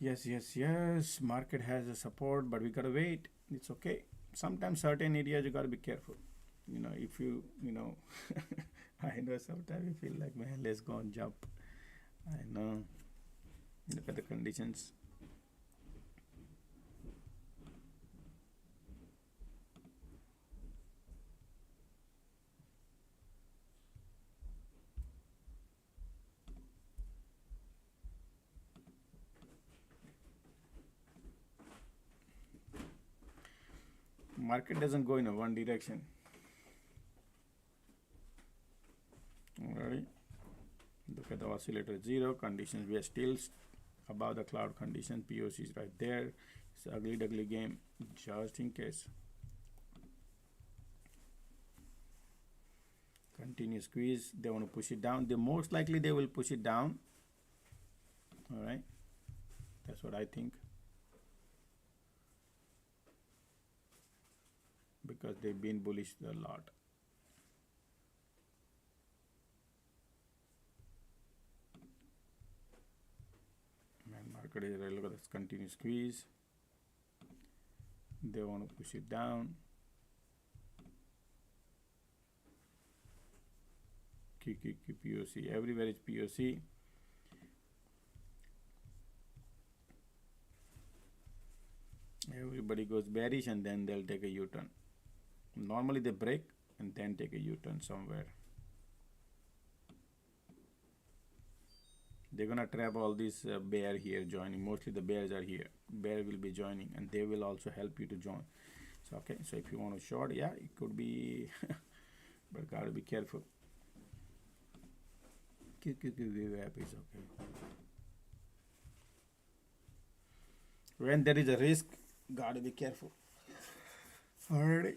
Yes. Market has a support, but we gotta wait. It's okay. Sometimes certain areas you gotta be careful. If you I know sometimes you feel like, man, let's go and jump. I know. Look at the conditions. Market doesn't go in a one direction. Alright. Look at the oscillator 0 conditions. We are still above the cloud condition. POC is right there. It's an ugly game, just in case. Continue squeeze. They want to push it down. Most likely they will push it down. Alright. That's what I think. Because they've been bullish a lot. And market is right. Look at this continuous squeeze. They want to push it down. POC. Everywhere is POC. Everybody goes bearish and then they'll take a U-turn. Normally they break and then take a U-turn somewhere. They're gonna trap all these bear here joining. Mostly the bears are here. Bear will be joining and they will also help you to join. So okay, so if you want to short, yeah, it could be but gotta be careful. VWAP is okay. When there is a risk, gotta be careful. Alrighty.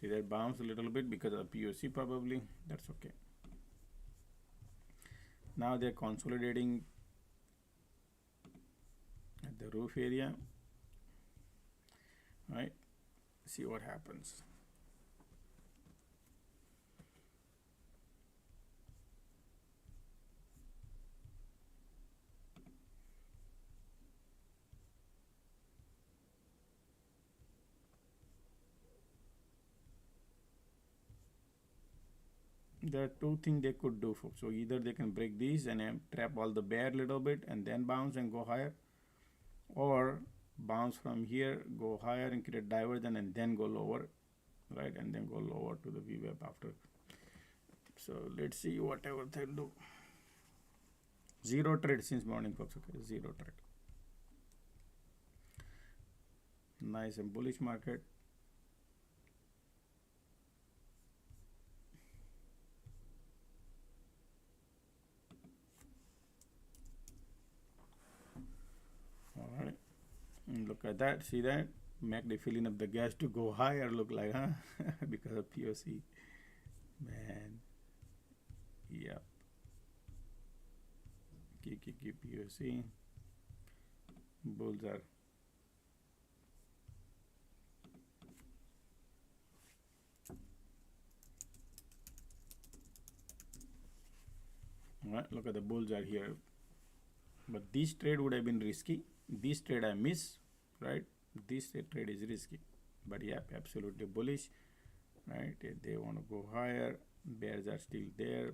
See that bounce a little bit because of POC probably. That's okay. Now they're consolidating at the roof area. All right, see what happens. There are two things they could do, folks. So either they can break these and trap all the bear a little bit and then bounce and go higher, or bounce from here, go higher and create divergence and then go lower, right? And then go lower to the VWAP after. So let's see whatever they'll do. Zero trade since morning, folks. Okay, zero trade. Nice and bullish market. Alright, look at that, see that? MACD filling up the gas to go higher, look like, huh? Because of POC. Man. give POC. Bulls are right. Look at the bulls are here, but this trade would have been risky. This trade I miss, right? This trade is risky, but yeah, absolutely bullish, right? They want to go higher. Bears are still there.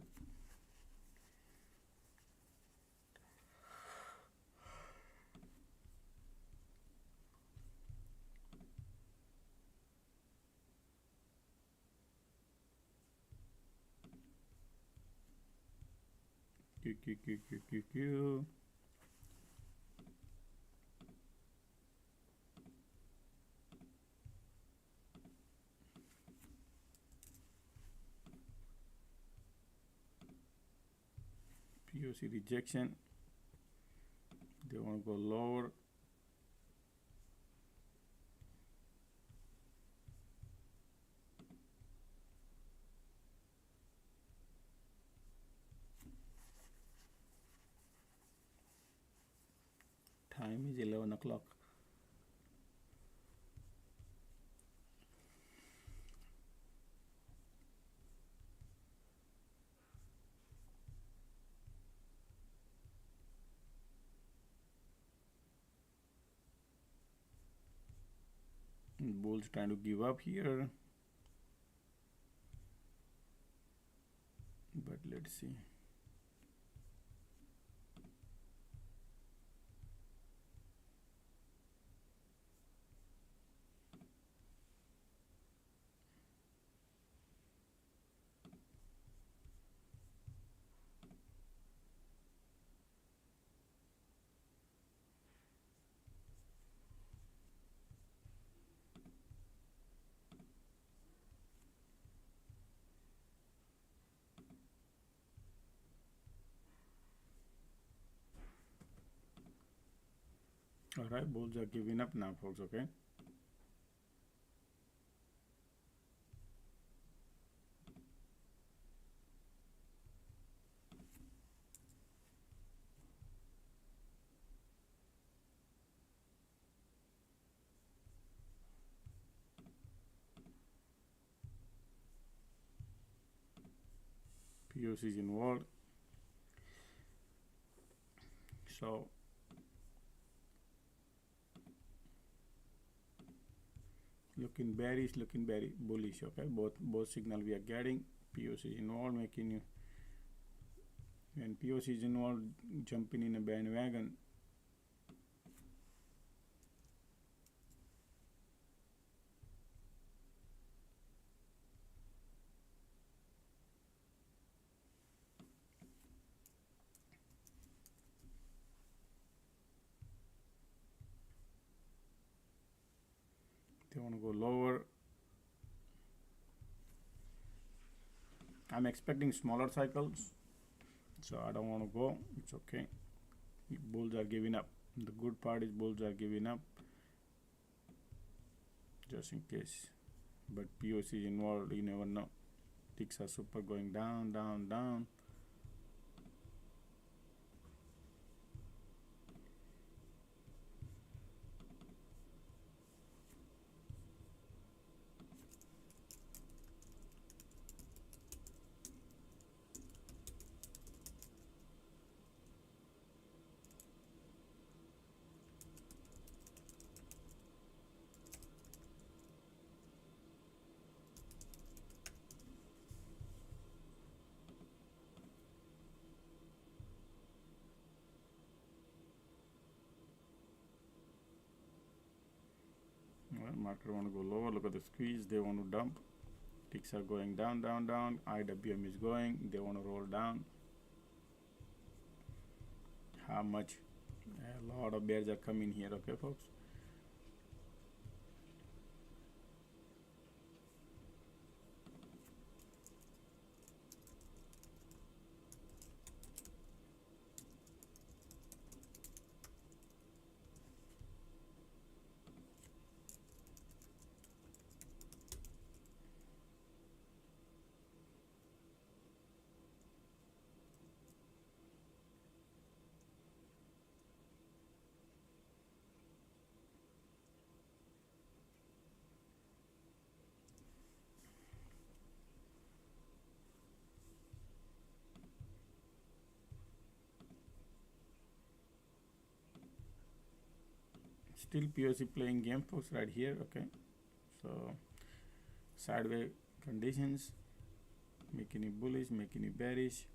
Q. POC rejection. They want to go lower. Time is 11 o'clock. Bulls trying to give up here, but let's see. All right, bulls are giving up now, folks. Okay. POC is involved. So looking bearish, looking very bullish. Okay, both signal we are getting. POC is involved, making you, when POC is involved, jumping in a bandwagon. They want to go lower. I'm expecting smaller cycles, so I don't want to go. It's okay. Bulls are giving up. The good part is bulls are giving up, just in case. But POC is involved, you never know. Ticks are super going down, down, down. Well, market want to go lower. Look at the squeeze. They want to dump. Ticks are going down, down, down. IWM is going. They want to roll down. How much? A lot of bears are coming here. Okay, folks. still POC playing game, folks, right here. Okay, so sideways conditions, making it bullish, making it bearish.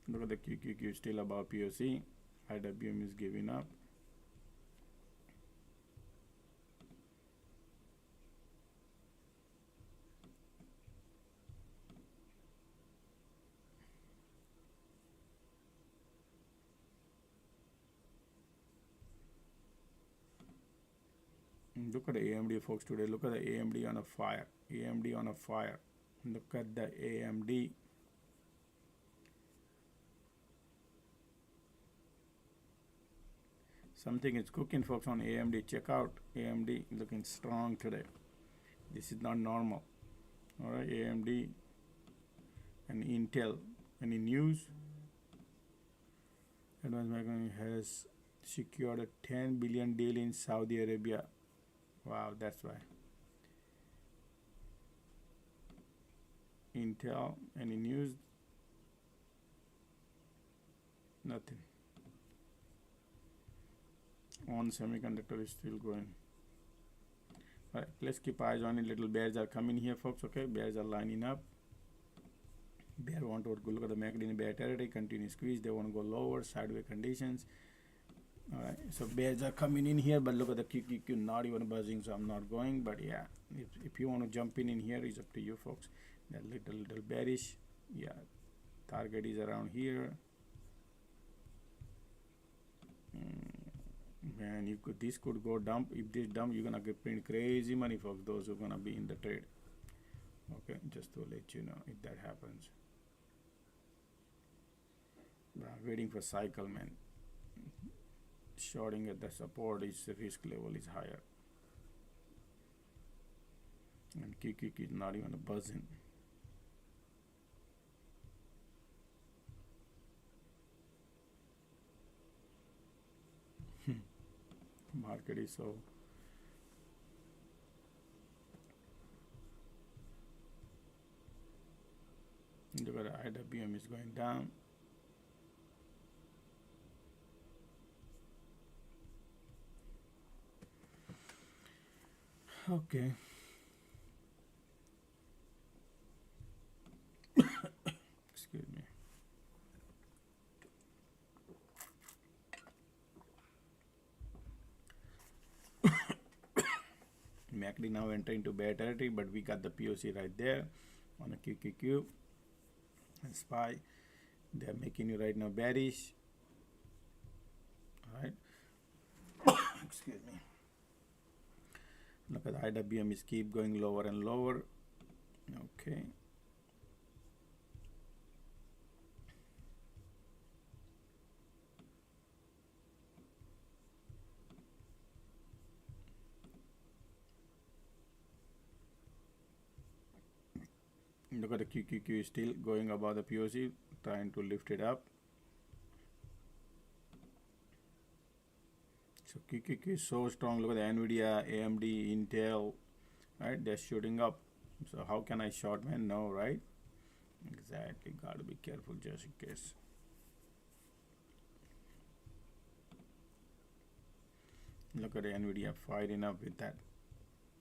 Look at the QQQ still above POC. IWM is giving up. Look at the AMD, folks, today. Look at the AMD on a fire. AMD on a fire. Look at the AMD. Something is cooking, folks, on AMD. Check out AMD looking strong today. This is not normal. All right, AMD and Intel. Any news? Advanced Micro has secured a 10 billion deal in Saudi Arabia. Wow, that's why. Intel, any news? Nothing. On semiconductor is still going. All right, let's keep eyes on it. Little bears are coming here, folks. Okay, bears are lining up. Bear want to go look at the MACD in bear territory, continue squeeze. They want to go lower, sideways conditions. All right, so bears are coming in here, but look at the QQQ not even buzzing, so I'm not going. But yeah, if you want to jump in here, it's up to you, folks. That little bearish, yeah. Target is around here. Man, this could go dump. If this dump, you're gonna get print crazy money, folks. Those who are gonna be in the trade. Okay, just to let you know if that happens. But I'm waiting for cycle, man. Shorting at the support is the risk level is higher, and QQQ is not even buzzing. Market is so. Look at the IWM is going down. Okay. Excuse me. MACD now entering into bear territory, but we got the POC right there on a QQQ and SPY. They are making you right now bearish. All right. Excuse me. Look at the IWM is keep going lower and lower. Okay. Look at the QQQ is still going above the POC, trying to lift it up. So QQQ is so strong. Look at the NVIDIA, AMD, Intel, right? They're shooting up. So how can I short, man? No, right? Exactly. Got to be careful just in case. Look at the NVIDIA fighting up with that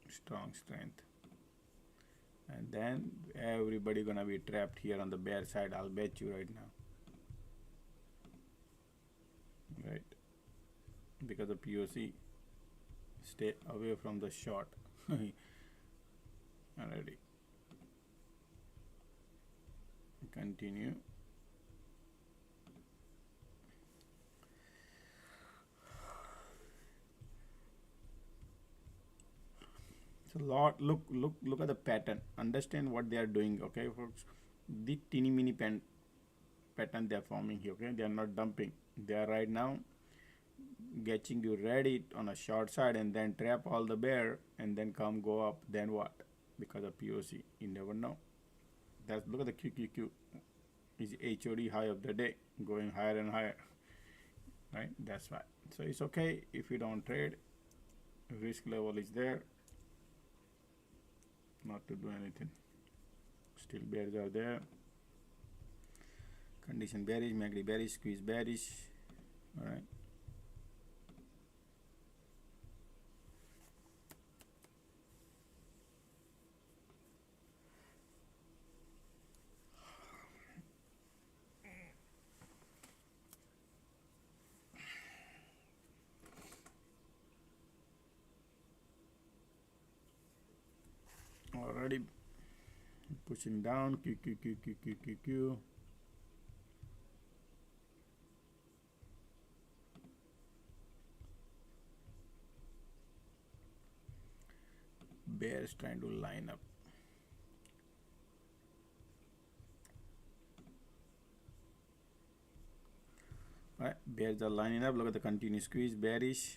strong strength. And then everybody gonna be trapped here on the bear side, I'll bet you right now. Right? Because the POC, stay away from the short. Already. Continue. Look at the pattern. Understand what they are doing, okay, folks. The teeny mini pattern they are forming here, okay. They are not dumping. They are right now getting you ready on a short side and then trap all the bear and then go up. Then what? Because of POC, you never know. That's look at the QQQ. Is HOD high of the day, going higher and higher. Right? That's why. So it's okay if you don't trade. Risk level is there. Not to do anything. Still bears are there. condition bearish, MACD bearish, squeeze bearish. All right. Already pushing down, Q. Bears trying to line up. All right, bears are lining up. Look at the continuous squeeze, bearish.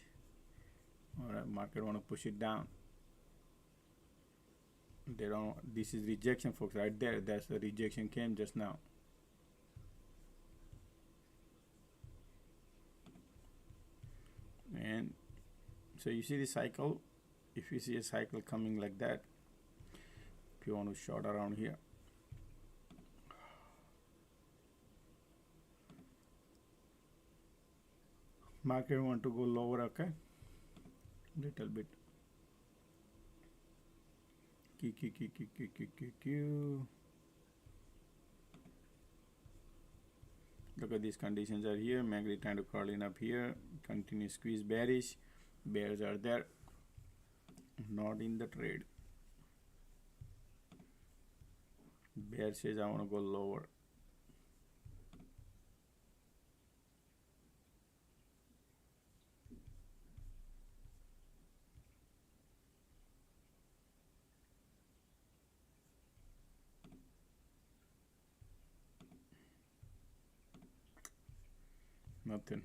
All right, market want to push it down. They don't. This is rejection, folks, right there. That's the rejection came just now. And so you see the cycle. If you see a cycle coming like that, if you want to short around here, market want to go lower, okay, little bit. Q. Look at these conditions are here. MACD trying to curl in up here. Continuous squeeze bearish. Bears are there. Not in the trade. Bear says I want to go lower. Nothing.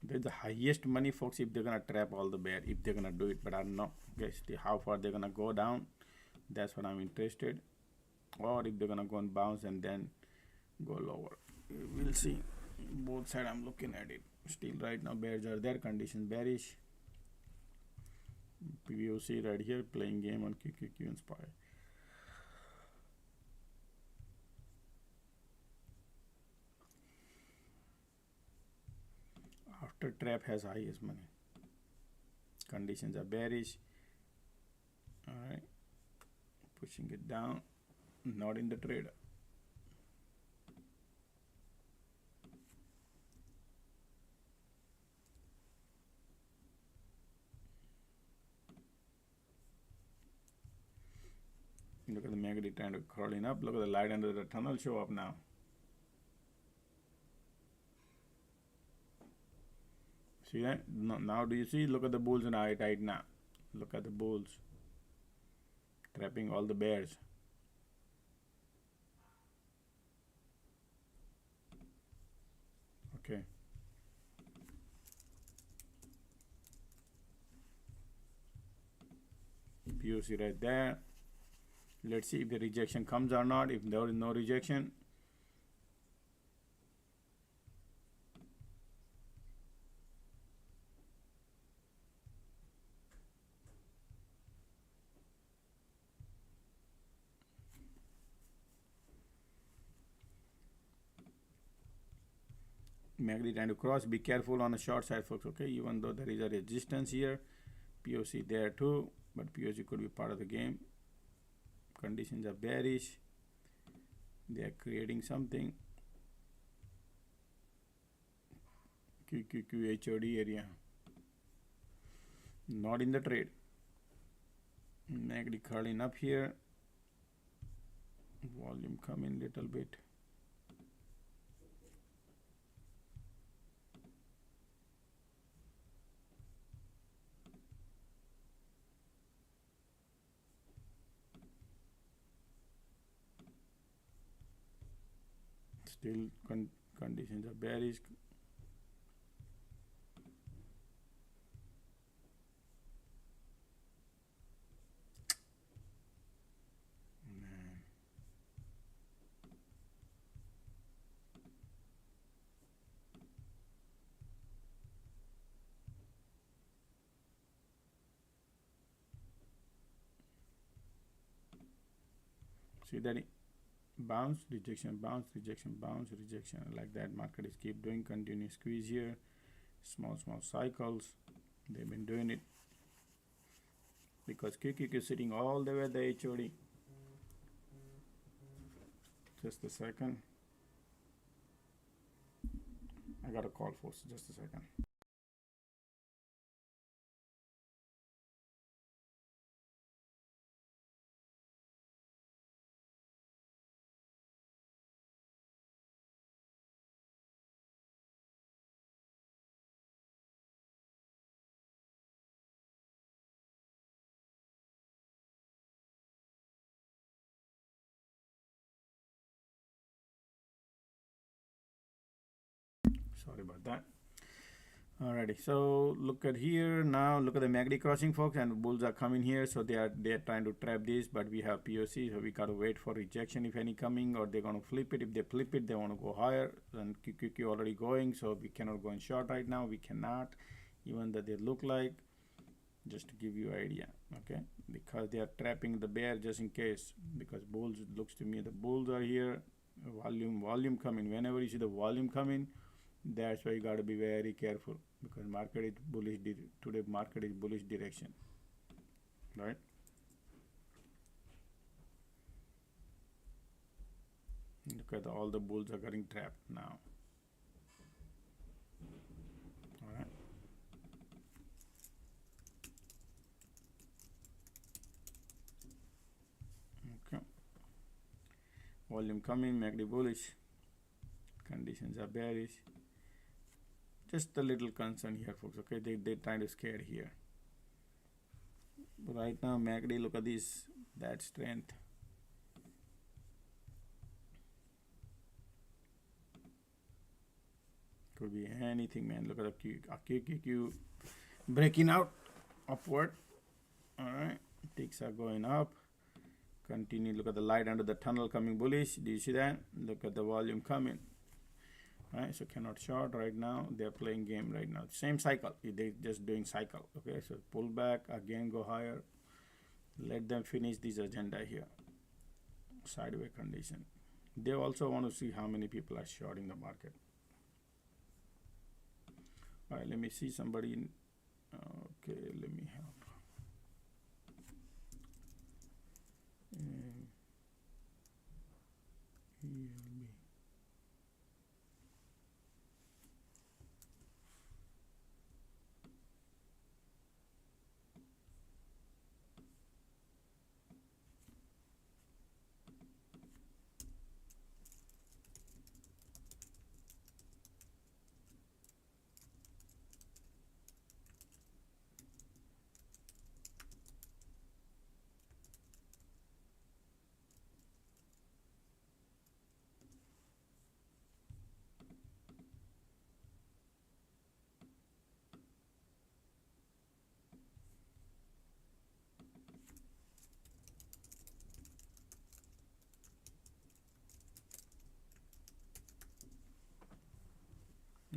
There's the highest money, folks, if they're gonna trap all the bear, if they're gonna do it, but I don't know. Okay, how far they're gonna go down, that's what I'm interested. Or if they're gonna go and bounce and then go lower. We'll see. Both sides I'm looking at it. Still right now bears are there, condition bearish. PVOC right here, playing game on QQQ Inspire. After trap has highest money. Conditions are bearish. Alright. Pushing it down. Not in the trade. Look at the MACD trying to crawling up. Look at the light under the tunnel show up now. See that? Now do you see? Look at the bulls right now. Look at the bulls. Trapping all the bears. Okay. POC right there. Let's see if the rejection comes or not. If there is no rejection, MACD trying to cross. Be careful on the short side, folks. Okay, even though there is a resistance here, POC there too, but POC could be part of the game. Conditions are bearish. They are creating something. QQQ HOD area. Not in the trade. MACD curling up here. Volume coming little bit. Still conditions are bearish. Man. See that? Bounce, rejection, bounce, rejection, bounce, rejection. Like that, market is keep doing. Continuous squeeze here. Small cycles. They've been doing it because QQQ is sitting all the way at the HOD. Just a second. I got a call, folks. Just a second. Sorry about that. Alrighty, so look at here now. Look at the MACD crossing, folks, and bulls are coming here. So they're trying to trap this, but we have POC, so we gotta wait for rejection if any coming, or they're gonna flip it. If they flip it, they want to go higher. And QQQ already going, so we cannot go in short right now. We cannot, even though they look like. Just to give you an idea, okay? Because they are trapping the bear just in case. Because bulls, it looks to me the bulls are here. Volume coming. Whenever you see the volume coming, that's why you got to be very careful, because market is bullish. Today market is bullish direction, right? Look at all the bulls are getting trapped now. All right. Okay. Volume coming, MACD bullish. Conditions are bearish. Just a little concern here, folks. Okay, they're trying to scare here. But right now, MACD, look at this, that strength. Could be anything, man. Look at the QQQ breaking out upward. All right, ticks are going up. Continue. Look at the light under the tunnel coming bullish. Do you see that? Look at the volume coming. Right, so cannot short right now. They're playing game right now. Same cycle. They're just doing cycle. Okay, so pull back again, go higher. Let them finish this agenda here. Sideways condition. They also want to see how many people are shorting the market. All right, let me see somebody in. Okay, let me help.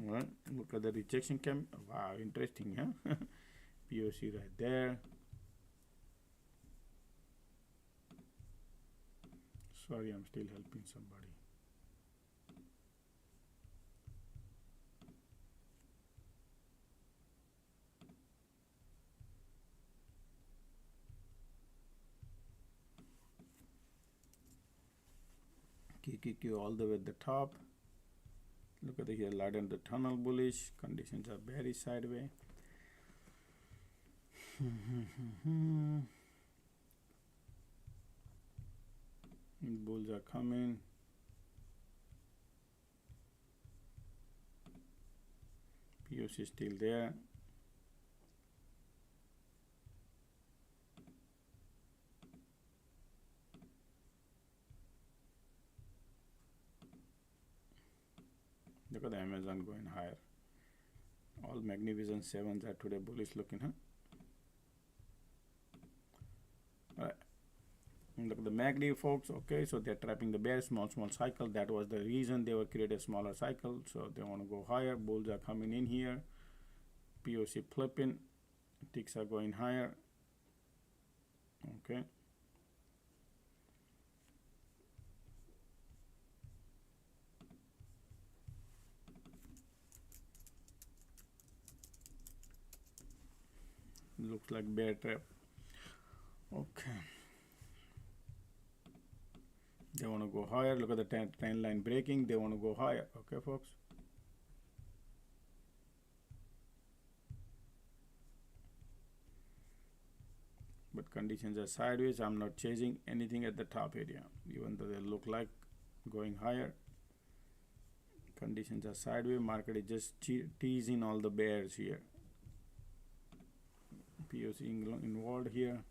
All right, look at the rejection cam. Wow, interesting, huh? POC right there. Sorry, I'm still helping somebody. QQQ all the way at the top. Look at the here, light in the tunnel bullish. Conditions are bearish sideways. Bulls are coming. POC still there. Look at the Amazon going higher. All Magnificent 7s are today bullish looking, huh? All right. Look at the MACD, folks. Okay, so they're trapping the bear, small cycle. That was the reason they were created a smaller cycle. So they want to go higher. Bulls are coming in here. POC flipping. Ticks are going higher. Okay. looks like bear trap. Okay, they want to go higher. Look at the trend line breaking. They want to go higher. Okay, folks. But conditions are sideways. I'm not chasing anything at the top area, even though they look like going higher. Conditions are sideways. Market is just teasing all the bears here. POC involved here.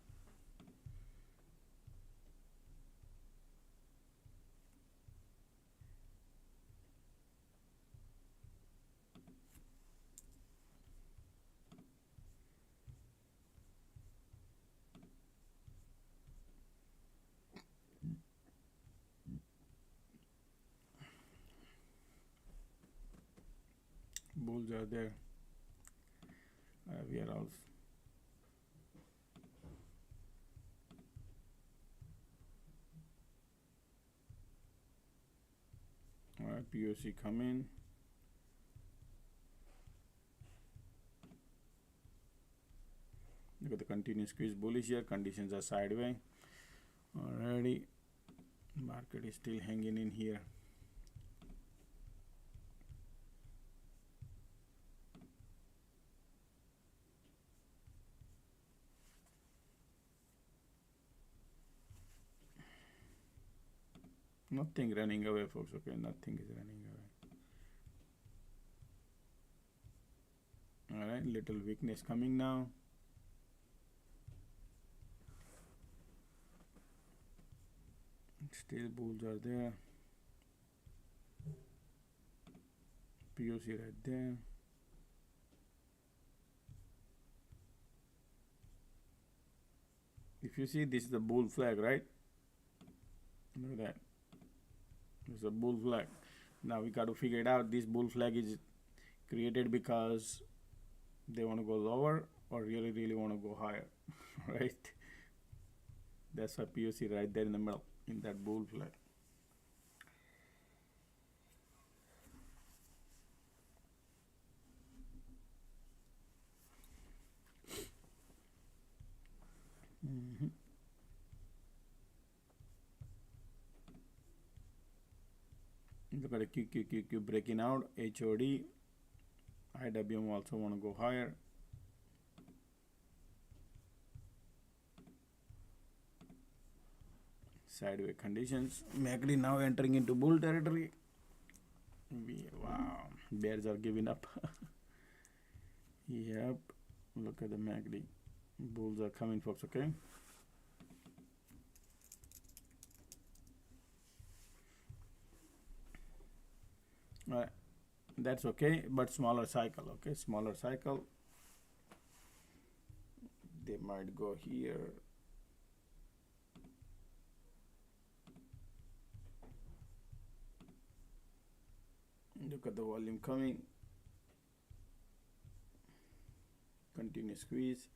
Bulls are there. We are also. Alright, POC come in. Look at the continuous squeeze bullish here. Conditions are sideways. Already, market is still hanging in here. Nothing running away, folks. Okay, nothing is running away. Alright, little weakness coming now. Still bulls are there. POC right there. If you see, this is the bull flag, right? Look at that. It's a bull flag. Now we got to figure it out. This bull flag is created because they want to go lower or really want to go higher, right? That's a POC right there in the middle, in that bull flag. Look at the QQQQ breaking out. HOD. IWM also want to go higher. Sideways conditions. MACD now entering into bull territory. Wow, bears are giving up. Yep, look at the MACD. Bulls are coming, folks. Okay. Alright, that's okay, but smaller cycle. Okay, smaller cycle. They might go here. Look at the volume coming. Continuous squeeze.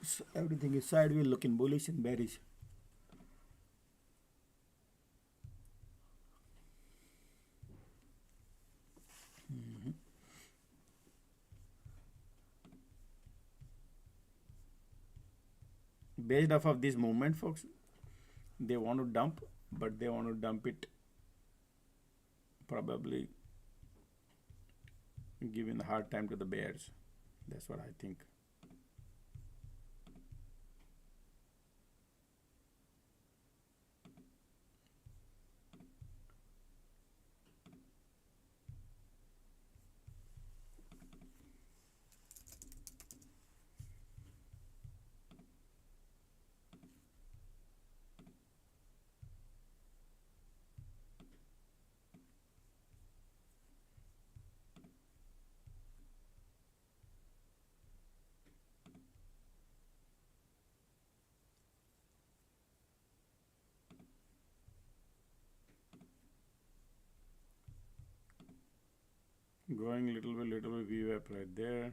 So everything is sideways, looking bullish and bearish. Based off of this movement, folks, they want to dump, but they want to dump it probably giving a hard time to the bears. That's what I think. Going little bit VWAP right there.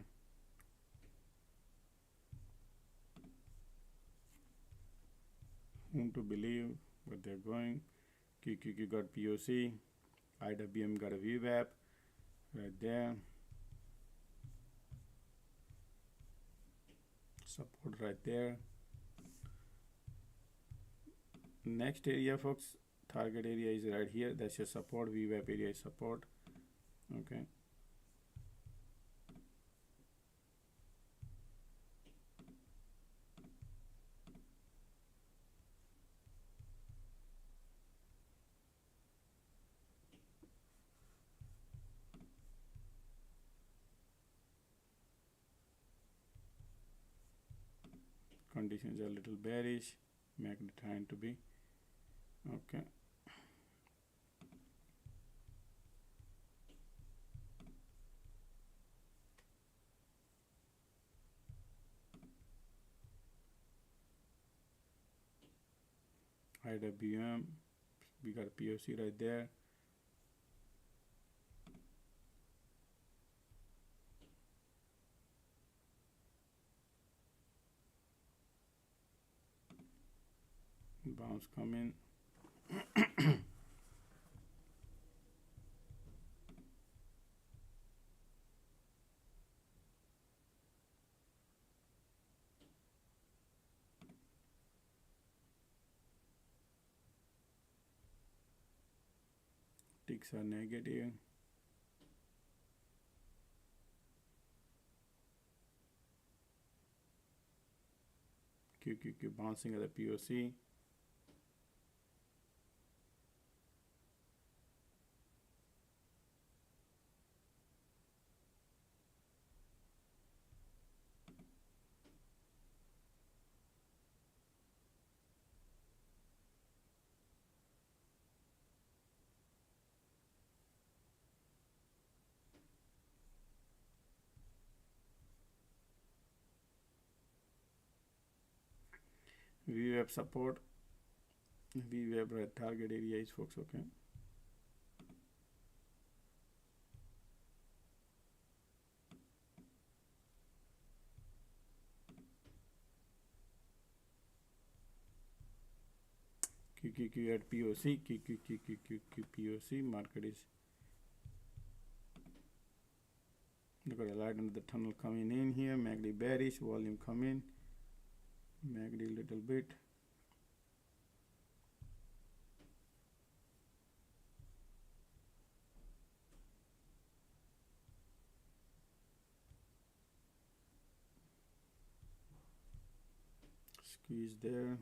Whom to believe, but they're going. QQQ got POC. IWM got a VWAP right there. support right there. Next area, folks, target area is right here. That's your support. VWAP area is support. Okay. Conditions are a little bearish. MACD trying to be okay. IWM, we got a POC right there. Bounce coming. Ticks are negative. QQQ bouncing at the POC. VWAP support. VWAP right target area is, folks, okay. QQQ at POC. QQQ POC. Market is, look at the light under the tunnel coming in here. MACD bearish. Volume coming. MACD little bit. Squeeze there.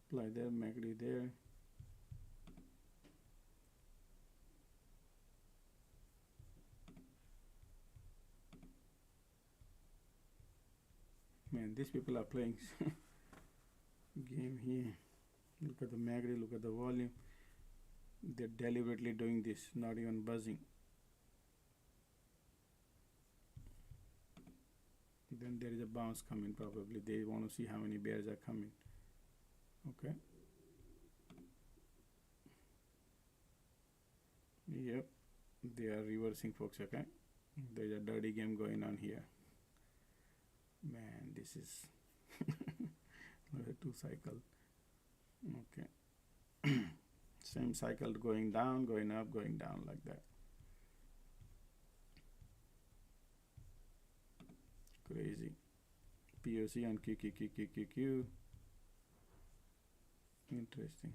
Supply there, MACD there. Man, these people are playing game here. Look at the MACD, look at the volume. They're deliberately doing this, not even buzzing. Then there is a bounce coming, probably. They want to see how many bears are coming. Okay. Yep. They are reversing, folks, okay? There's a dirty game going on here. Man, this is another 2 cycle. Okay. Same cycle going down, going up, going down like that. Crazy. POC on QQQQQQ. Interesting.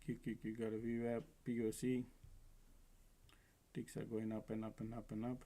QQQ got a VWAP, POC. Ticks are going up and up and up and up.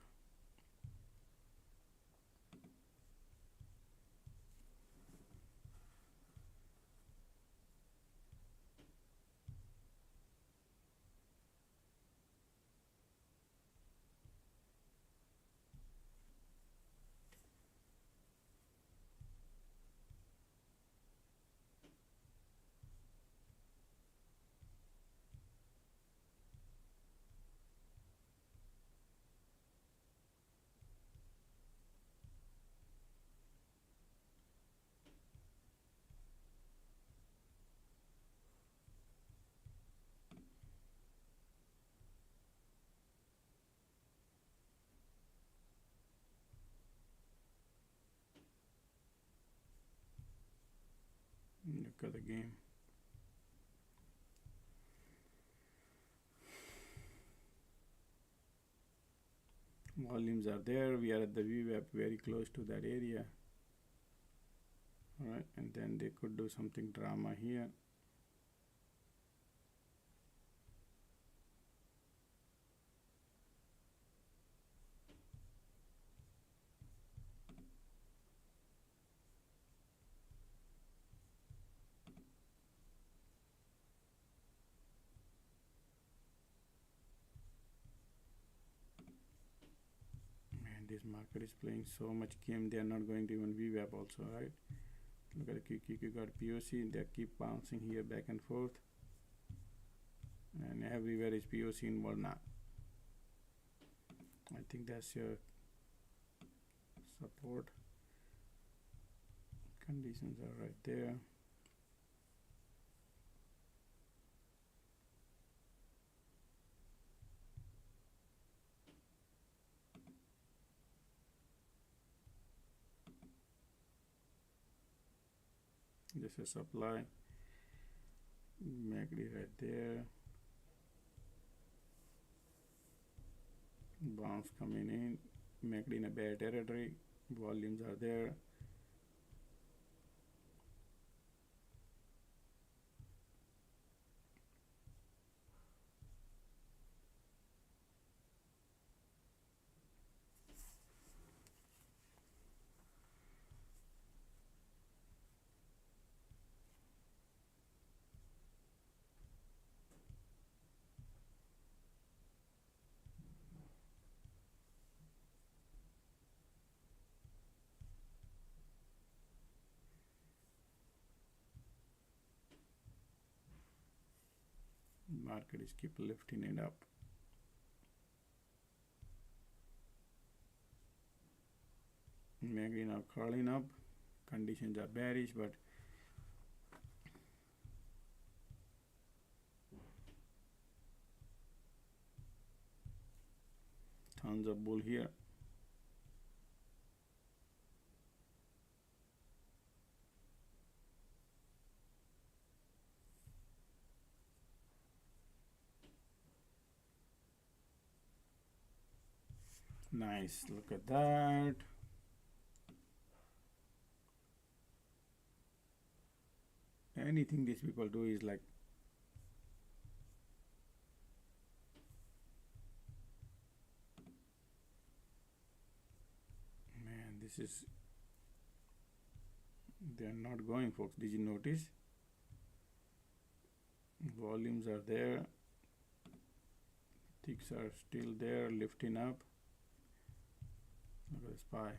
Look at the game. Volumes are there. We are at the VWAP very close to that area. Alright, and then they could do something drama here. This market is playing so much game, they are not going to even VWAP also, right? Look at the QQQ got POC, they keep bouncing here back and forth, and everywhere is POC involved now. I think that's your support conditions are right there. This is supply, MACD right there, bounce coming in, MACD in a bear territory, volumes are there. Market is keep lifting it up. MACD now curling up. Conditions are bearish, but tons of bull here. Nice, look at that. Anything these people do is like, man, this is, they are not going, folks. Did you notice? Volumes are there, ticks are still there, lifting up. Look at the SPY,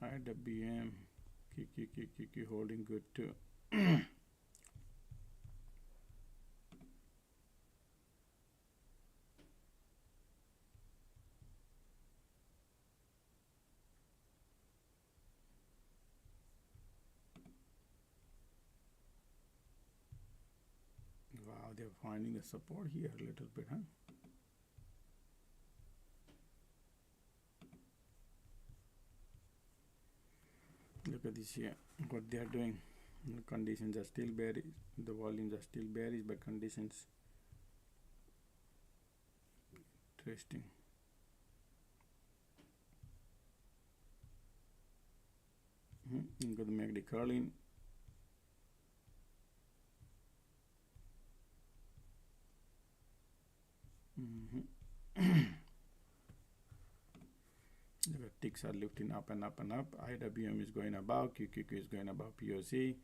IWM, QQQ holding good too. Wow, they're finding the support here a little bit, huh? Look at this here, what they are doing. The conditions are still bearish, the volumes are still bearish, but conditions interesting. You got the MACD curling. The ticks are lifting up and up and up. IWM is going above, QQQ is going above POC.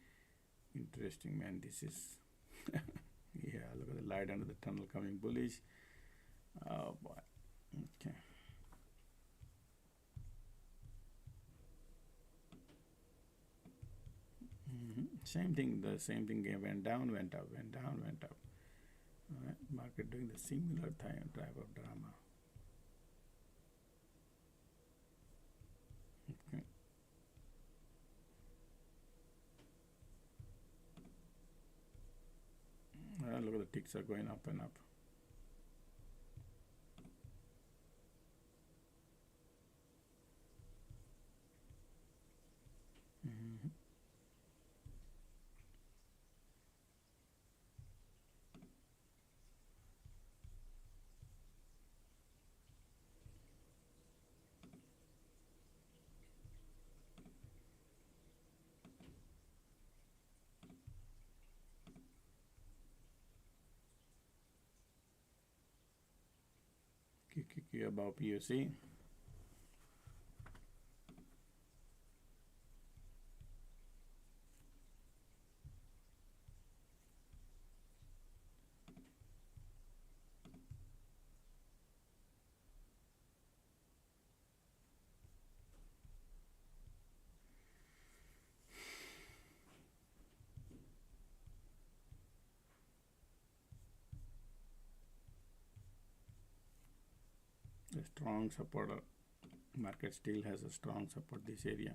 Interesting, man. This is yeah, look at the light under the tunnel coming bullish. Oh boy. Okay. Same thing, the same thing went down, went up, went down, went up. All right, market doing the similar type of drama. Okay. Look at the ticks are going up and up. QQQ above POC. A strong supporter. Market still has a strong support this area.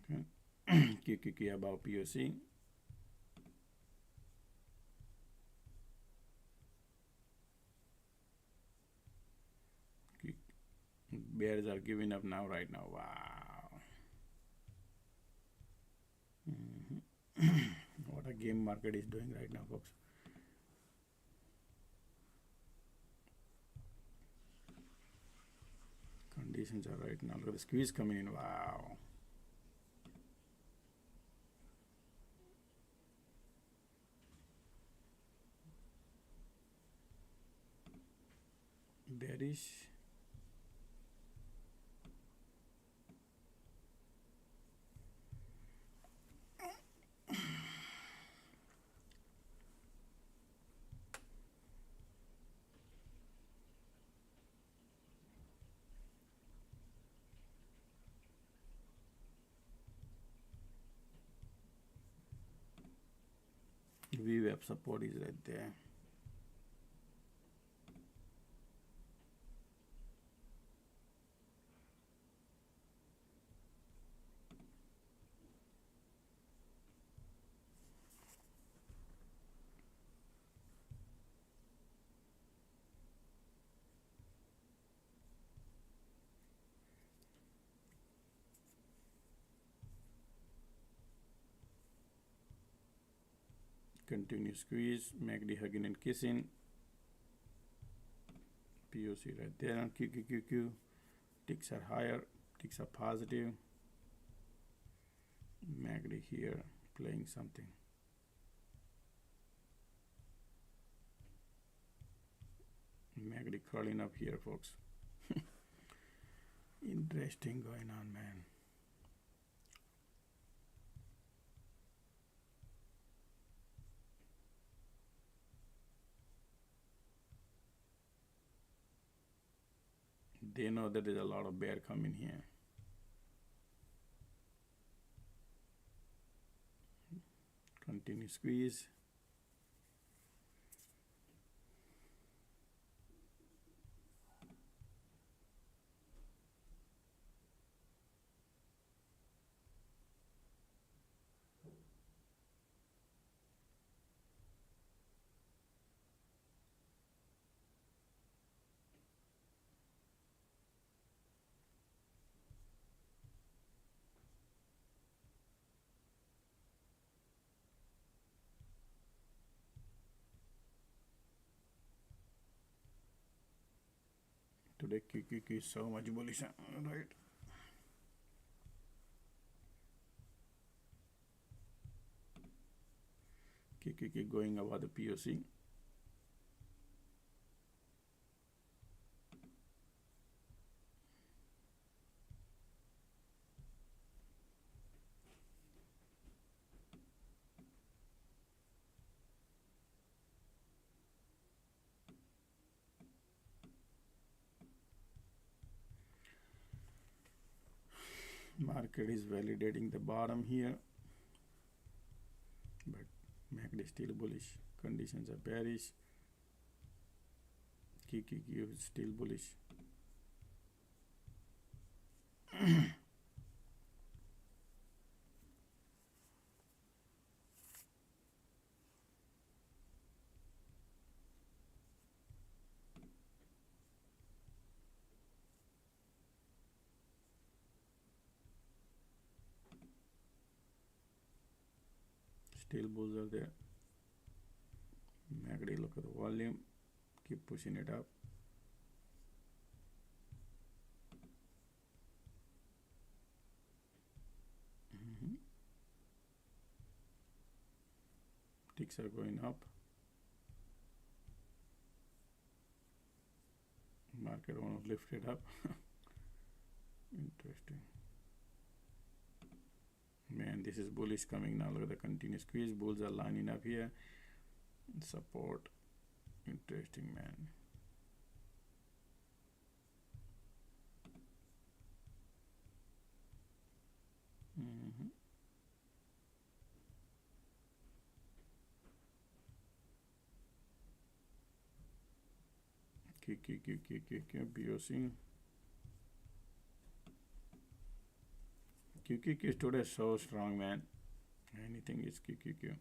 Okay. QQQ above POC. Bears are giving up now, right now. Wow. What a game market is doing right now, folks. Conditions are right now. Look at the squeeze coming in. Wow. Bearish. VWAP support is right there. Continue squeeze, MACD hugging and kissing. POC right there on QQQQ. Ticks are higher, ticks are positive. MACD here playing something. MACD crawling up here, folks. Interesting going on, man. They know that there's a lot of bear coming here. Continue squeeze. Today QQQ is so much bullish, right? QQQ going above the POC. Market is validating the bottom here, but MACD is still bullish. Conditions are bearish. QQQ is still bullish. Still bulls are there. MACD, look at the volume. Keep pushing it up. Ticks are going up. Market want to lift it up. Interesting. Man, this is bullish coming now. Look at the continuous squeeze. Bulls are lining up here. Support. Interesting, man. BOC. QQQ today so strong, man. Anything is QQQ.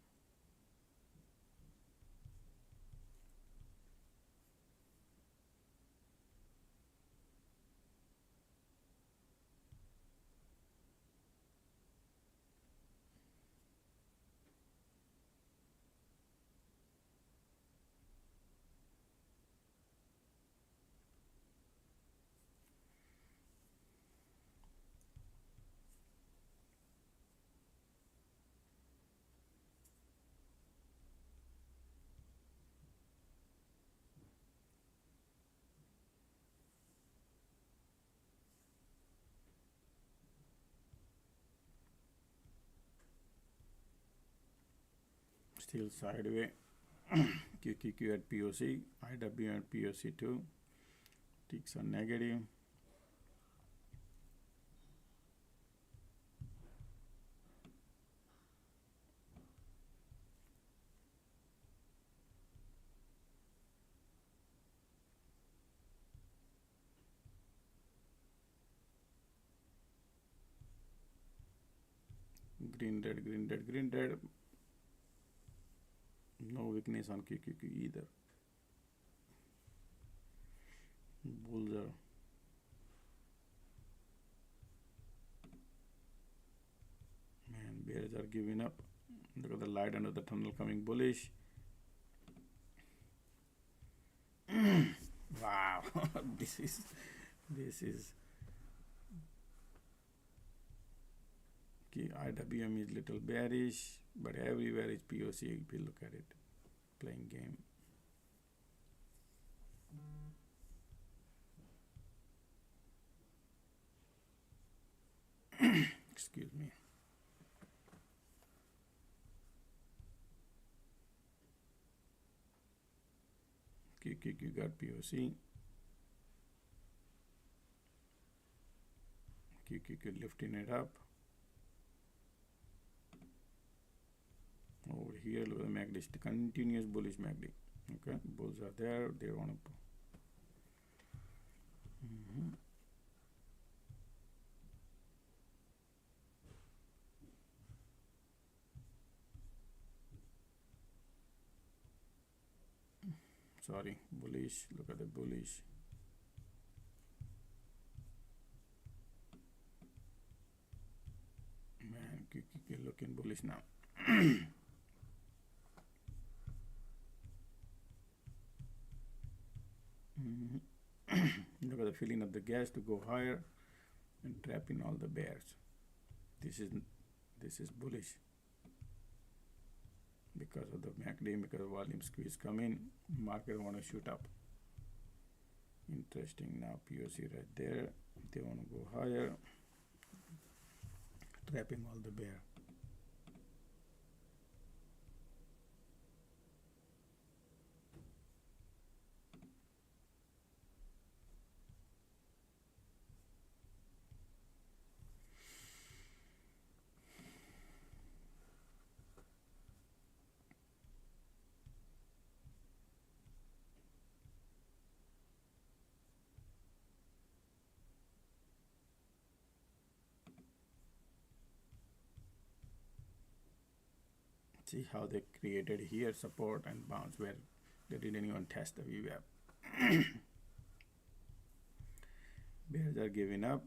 Still sideways. QQQ at POC, IW at POC too. Ticks are negative. Green, red, green, red, green, red. No weakness on QQQ either. Bulls are bears are giving up. Look at the light under the tunnel coming bullish. Wow, this is okay, IWM is little bearish, but everywhere is POC if you look at it. Playing game. Excuse me. QQQ got POC. QQQ lifting it up. Over here, look at the MACD, the continuous bullish MACD. Okay, bulls are there. They want to. Sorry, bullish. Look at the bullish. Man, QQQ looking bullish now. Look at the filling of the gas to go higher and trapping all the bears. This is bullish because of the MACD, because of volume squeeze come in. Market want to shoot up. Interesting. Now POC right there. They want to go higher, trapping all the bear. See how they created here support and bounce where they didn't even test the VWAP. Bears are giving up.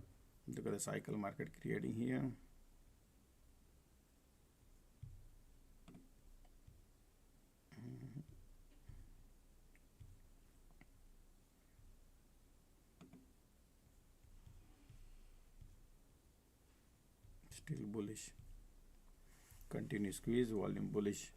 Look at the cycle market creating here. Still bullish. Continue squeeze, volume bullish.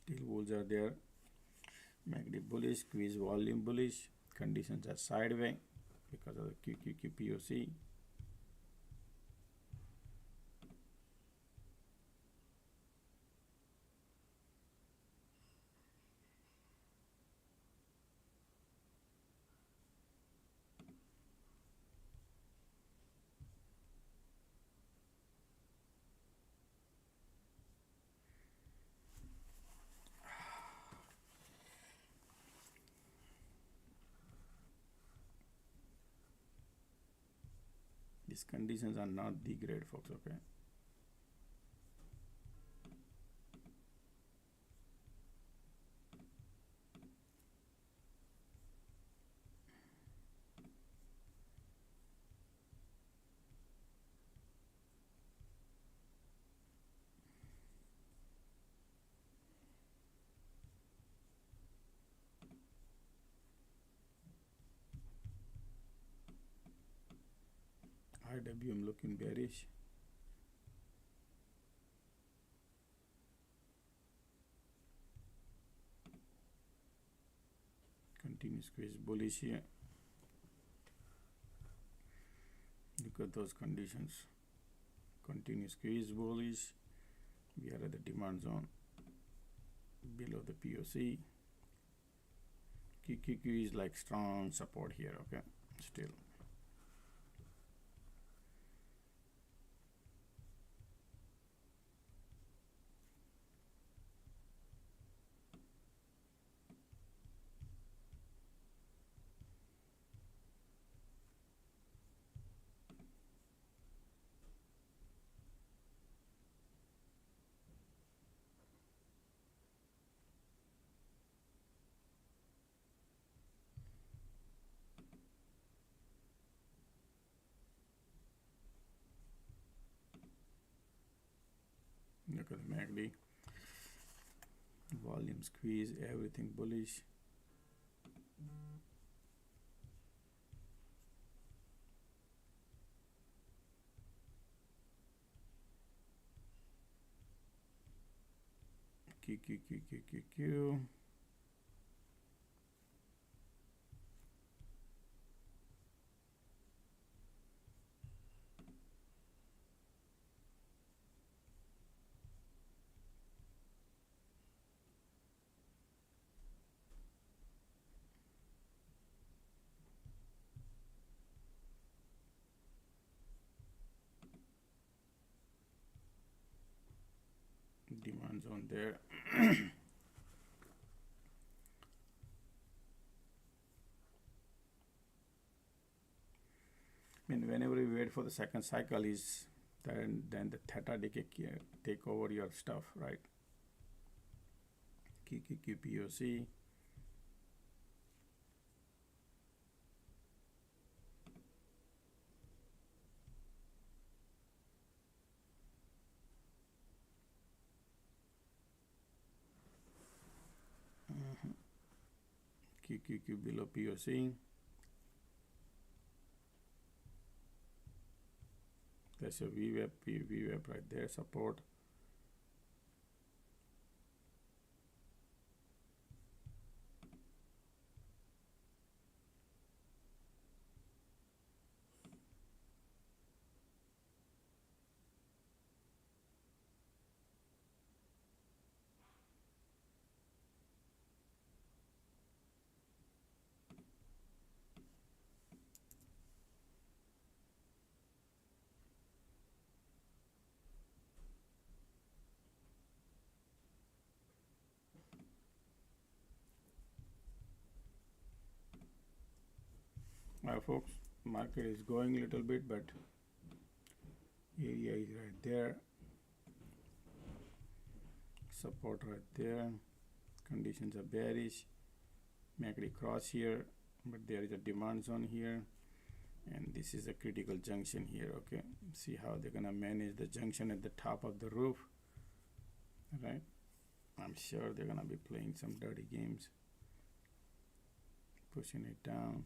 Still bulls are there. MACD bullish, squeeze volume bullish. Conditions are sideways because of the QQQ POC. These conditions are not the great, folks, okay? IWM looking bearish. Continue squeeze bullish here. Look at those conditions. Continue squeeze bullish. We are at the demand zone below the POC. QQQ is like strong support here, okay? Still. Look at the MACD. Volume squeeze, everything bullish. QQQ. Demand zone there. I mean, whenever you wait for the second cycle is then the theta decay take over your stuff, right? QQQ POC. QQQ below POC. There's a VWAP right there, support. Folks, market is going a little bit, but area is right there, support right there, conditions are bearish, MACD cross here, but there is a demand zone here, and this is a critical junction here, okay? See how they're gonna manage the junction at the top of the roof, right? I'm sure they're gonna be playing some dirty games, pushing it down.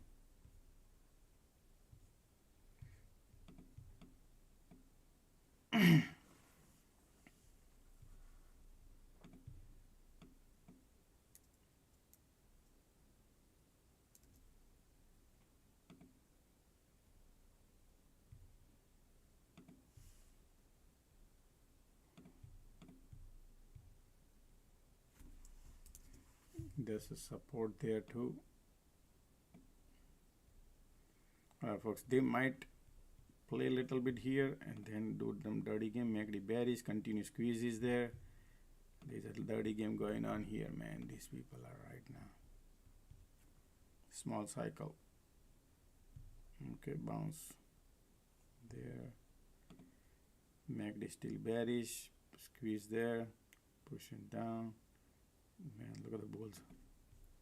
there's a support there too. Folks, they might play a little bit here and then do them dirty game, make the bearish, continue squeezes there. There's a dirty game going on here, man. These people are right now. Small cycle. Okay, bounce there. MACD still bearish. Squeeze there. Pushing down. Man, look at the bulls.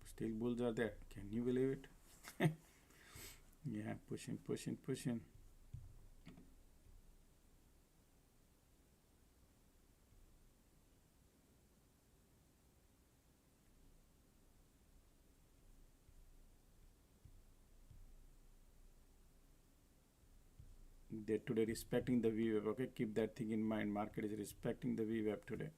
Still bulls are there. Can you believe it? Yeah, pushing, pushing, pushing. Day today respecting the VWAP. Okay, keep that thing in mind. Market is respecting the VWAP today.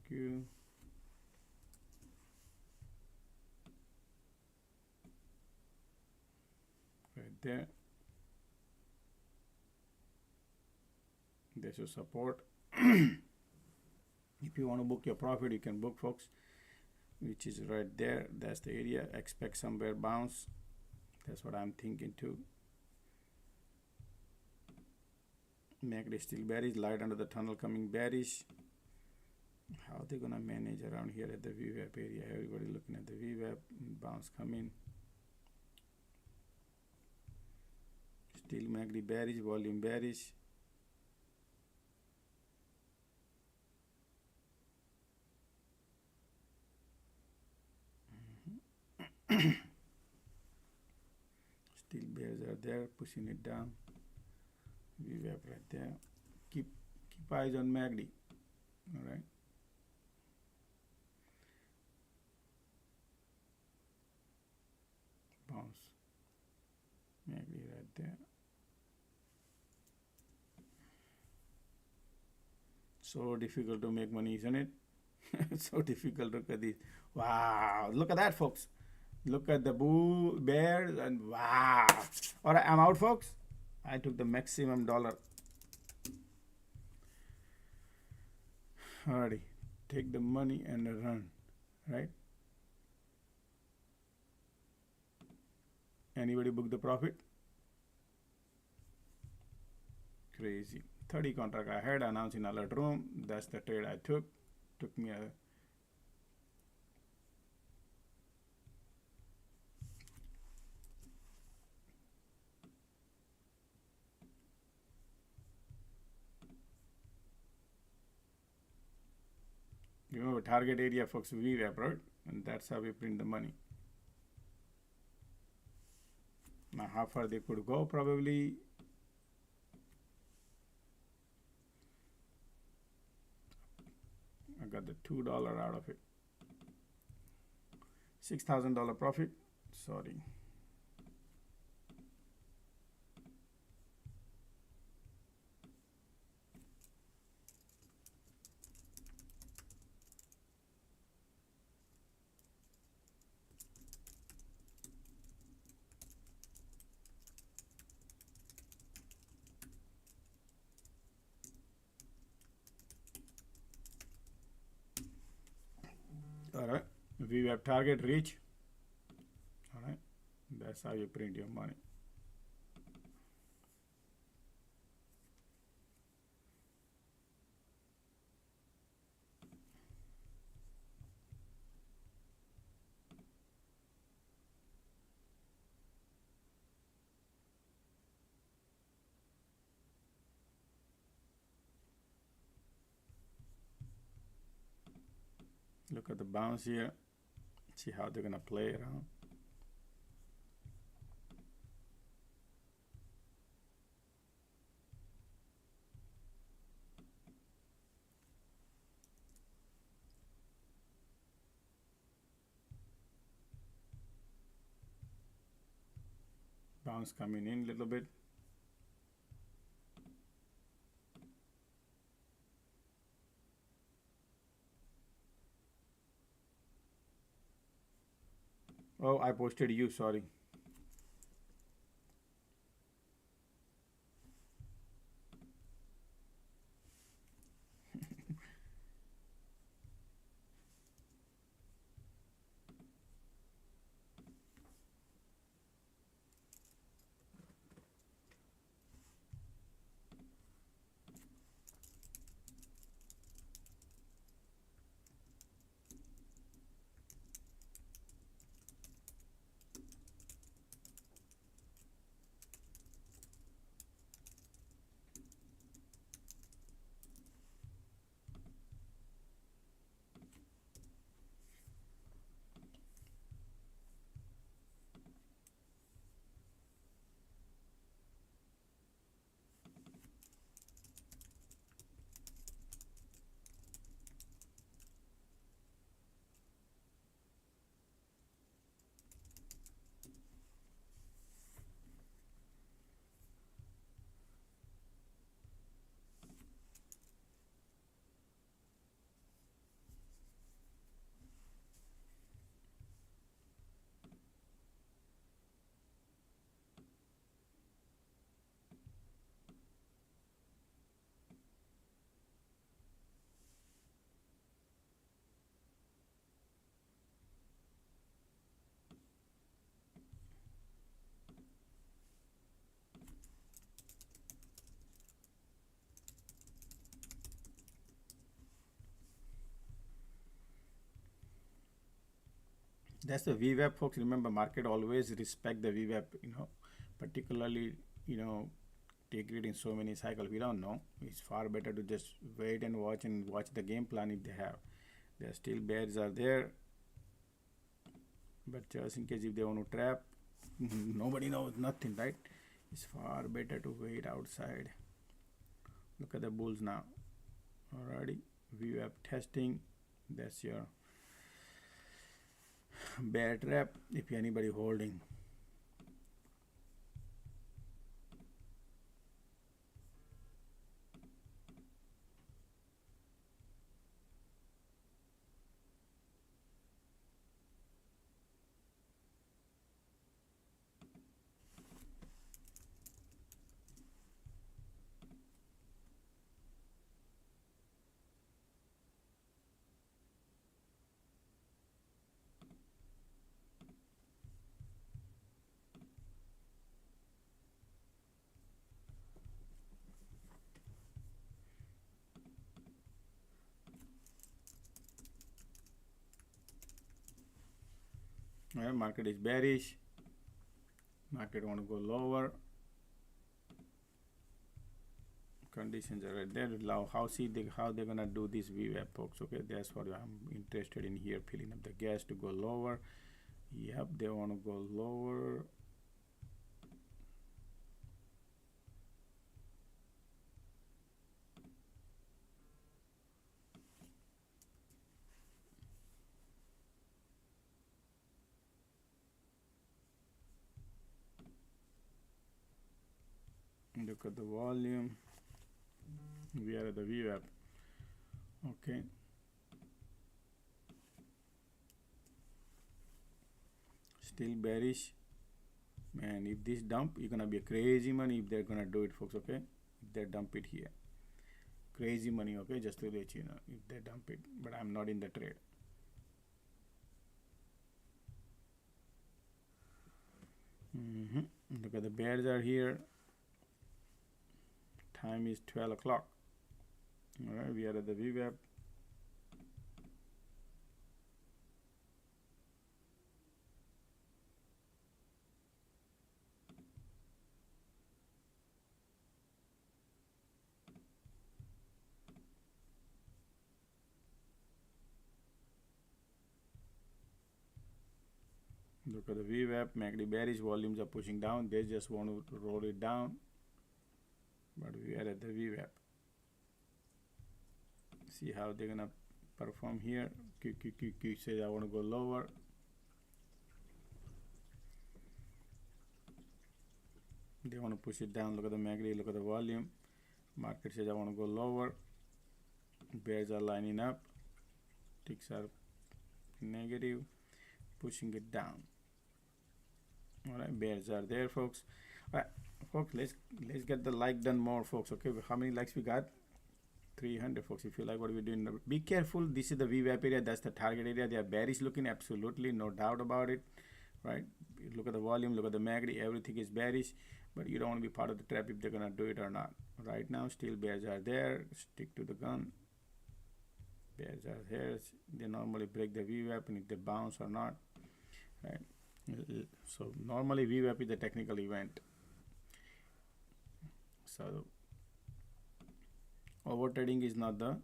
Q. Right there. There's your support. If you want to book your profit, you can book, folks, which is right there. That's the area. Expect somewhere bounce. That's what I'm thinking too. MACD still bearish. Light under the tunnel coming bearish. How are they gonna manage around here at the VWAP area? Everybody looking at the VWAP. Bounce coming. Still MACD bearish. Volume bearish. Still bears are there, pushing it down. VWAP right there. Keep eyes on MACD. All right. Bounce. MACD right there. So difficult to make money, isn't it? So difficult. Look at this. Wow. Look at that, folks. Look at the bears and wow. All right, I'm out, folks. I took the maximum dollar. Alrighty, take the money and run, right? Anybody book the profit? Crazy. 30 contract I had announced in alert room. That's the trade I took. Took me a remember target area, folks, VWAP, right? And that's how we print the money. Now how far they could go? Probably I got the $2 out of it. $6,000 profit. Sorry. All right, VWAP target reach. All right, that's how you print your money. Look at the bounce here. See how they're gonna play around. Bounce coming in a little bit. Oh, I posted you, sorry. That's the VWAP, folks. Remember, market always respect the VWAP, particularly, take it in so many cycles. We don't know. It's far better to just wait and watch the game plan if they have. There still bears are there, but just in case if they want to trap, nobody knows nothing, right? It's far better to wait outside. Look at the bulls now. Alrighty, VWAP testing. That's your bear trap if anybody holding. Alright, market is bearish. Market want to go lower. Conditions are right there. How they're gonna do this VWAP, folks? Okay, that's what I'm interested in here. Filling up the gas to go lower. Yep, they want to go lower. Look at the volume. We are at the VWAP. Okay. Still bearish. Man, if this dump, you're gonna be a crazy money if they're gonna do it, folks. Okay, if they dump it here, crazy money. Okay, just to let you know if they dump it, but I'm not in the trade. Look at the bears are here. Time is 12 o'clock. All right, we are at the VWAP. Look at the VWAP. MACD bearish, volumes are pushing down. They just want to roll it down, but we are at the VWAP. See how they're gonna perform here. QQQQ says I want to go lower. They want to push it down. Look at the MACD. Look at the volume. Market says I want to go lower. Bears are lining up. Ticks are negative, pushing it down. All right, bears are there, folks. All right, folks, let's get the like done more, folks. Okay, how many likes we got? 300, folks. If you like what we're doing, be careful. This is the VWAP area. That's the target area. They are bearish looking, absolutely, no doubt about it, right? Look at the volume, look at the MACD, everything is bearish, but you don't want to be part of the trap if they're gonna do it or not. Right now, still bears are there. Stick to the gun. Bears are here. They normally break the VWAP, and if they bounce or not, right? So normally VWAP is the technical event. So over trading is not the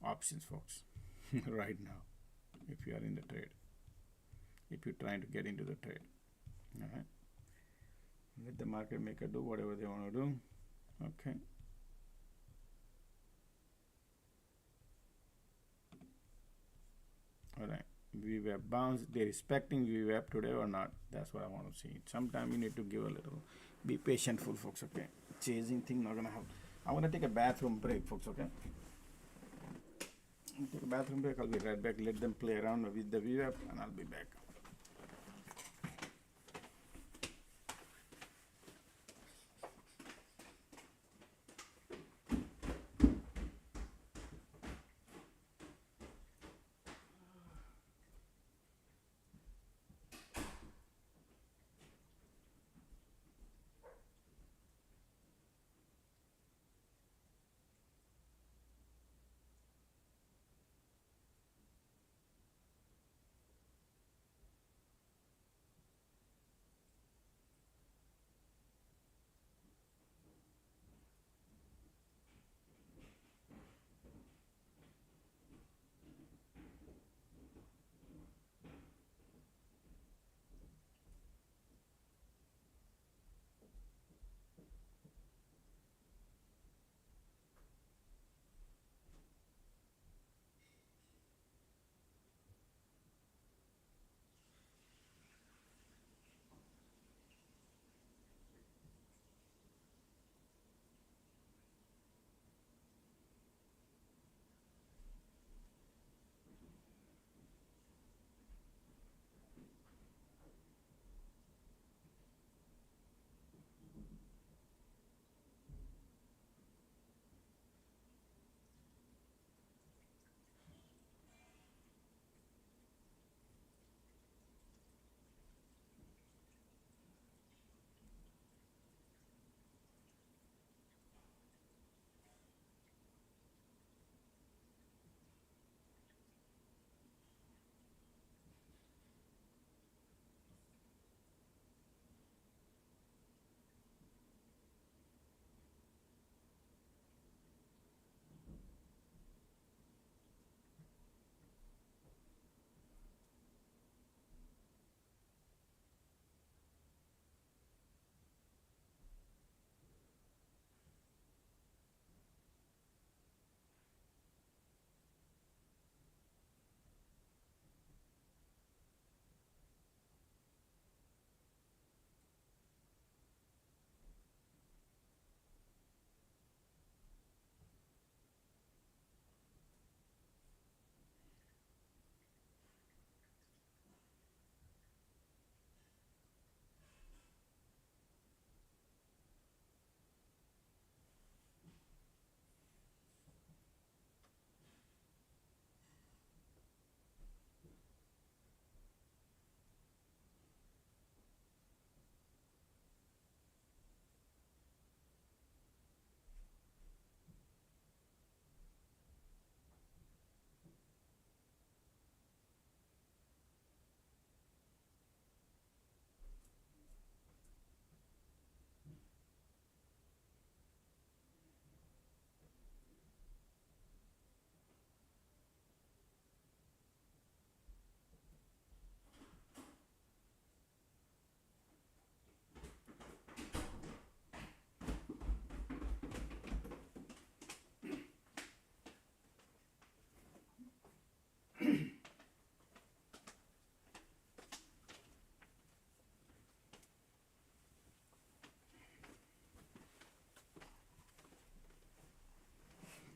options, folks. Right now, if you are in the trade, if you're trying to get into the trade, all right, let the market maker do whatever they want to do. Okay, all right, VWAP bounce. They're respecting VWAP today or not? That's what I want to see. Sometime you need to give a little, be patient, folks. Okay, chasing thing not gonna help. I'm gonna take a bathroom break, folks. Okay, take a bathroom break. I'll be right back. Let them play around with the VWAP, and I'll be back.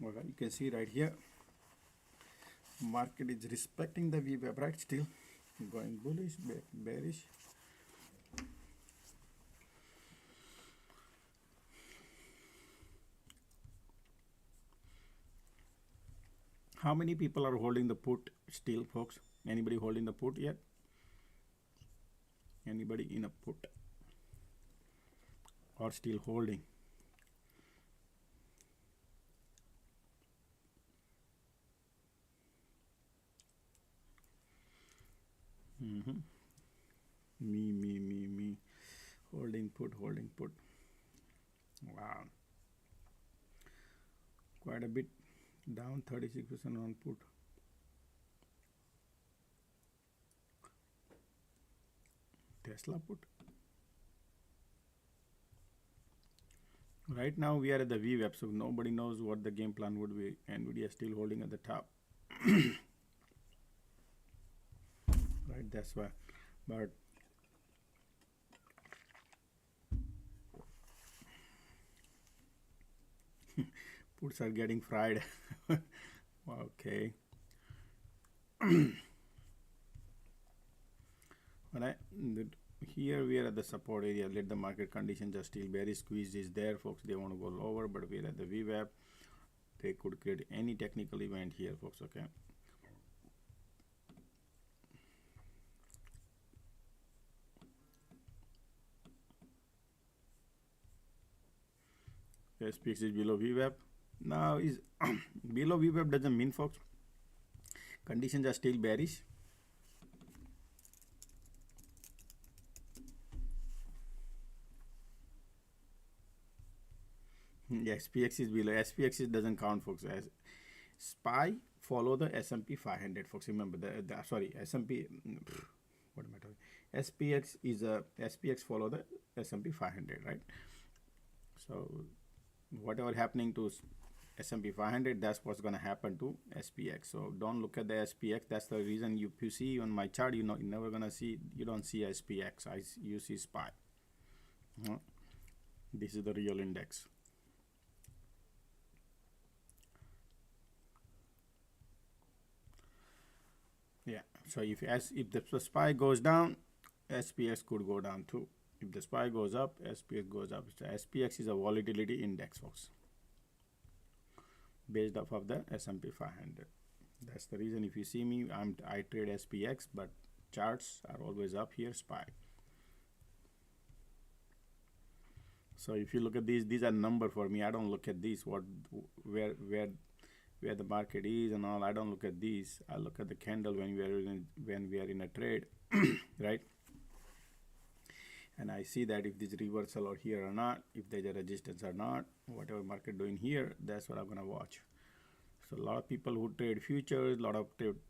Okay, you can see right here, market is respecting the VWAP, right? Still going bullish, bearish. How many people are holding the put still, folks? Anybody holding the put yet? Anybody in a put or still holding? Me. Holding put. Wow. Quite a bit down, 36% on put. Tesla put. Right now we are at the VWAP, so nobody knows what the game plan would be. Nvidia is still holding at the top. Right, that's why. But puts are getting fried. Okay. Alright, here we are at the support area. Let the market conditions are still bearish. Squeeze is there, folks. They want to go lower, but we are at the VWAP. They could create any technical event here, folks. Okay. SPX is below VWAP. Now is below VWAP doesn't mean, folks, conditions are still bearish. SPX is below. SPX doesn't count, folks. As SPY follow the S&P 500, folks. Remember sorry, S&P. What am I talking? SPX is a SPX follow the S&P 500, right? So whatever happening to S&P 500, that's what's gonna happen to SPX. So don't look at the SPX. That's the reason you see on my chart, you're never gonna see. You don't see SPX. You see SPY. This is the real index. Yeah, so if the SPY goes down, SPX could go down too. If the SPY goes up, SPX goes up. So SPX is a volatility index, folks, based off of the S&P 500. That's the reason if you see me, I trade SPX, but charts are always up here, SPY. So if you look at these are number for me. I don't look at these, where the market is and all. I don't look at these. I look at the candle when we are in a trade, right? And I see that if this reversal or here or not, if there's a resistance or not, whatever market doing here, that's what I'm gonna watch. So a lot of people who trade futures, a lot of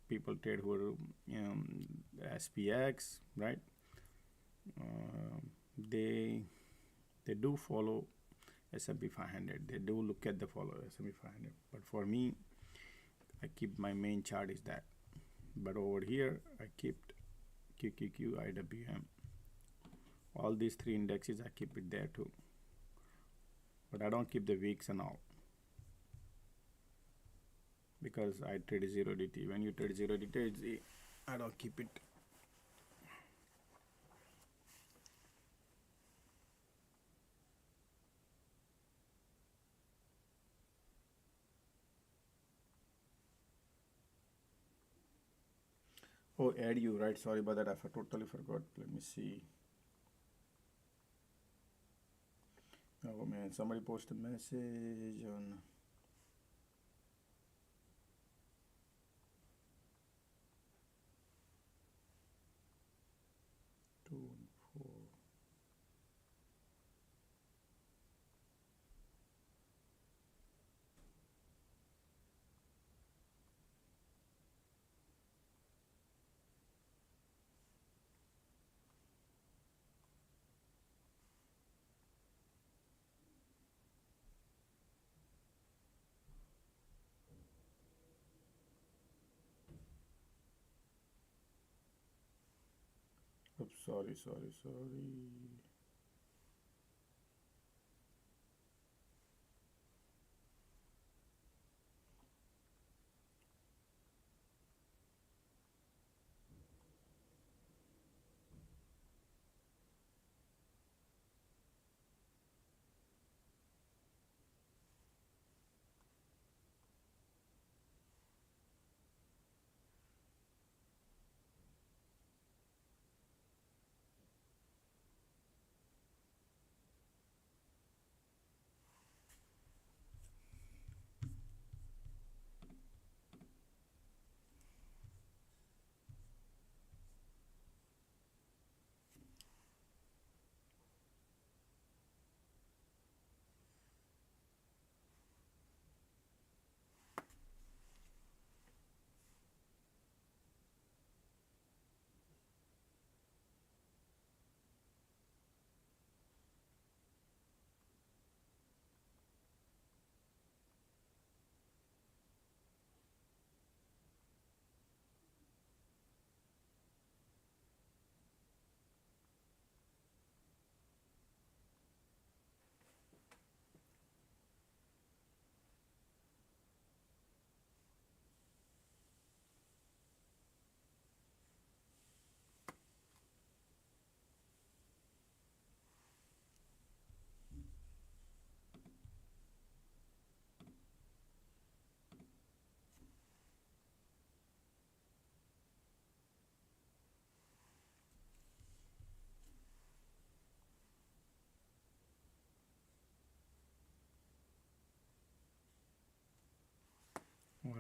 people trade who are SPX, right? They do follow S&P 500. They do look at the follow S&P 500. But for me, I keep my main chart is that. But over here, I keep QQQ, IWM. All these three indexes, I keep it there too. But I don't keep the weeks and all, because I trade 0DT. When you trade 0DT, I don't keep it. Oh, add you, right? Sorry about that. I totally forgot. Let me see. Oh man, somebody posted a message on. Oops, sorry.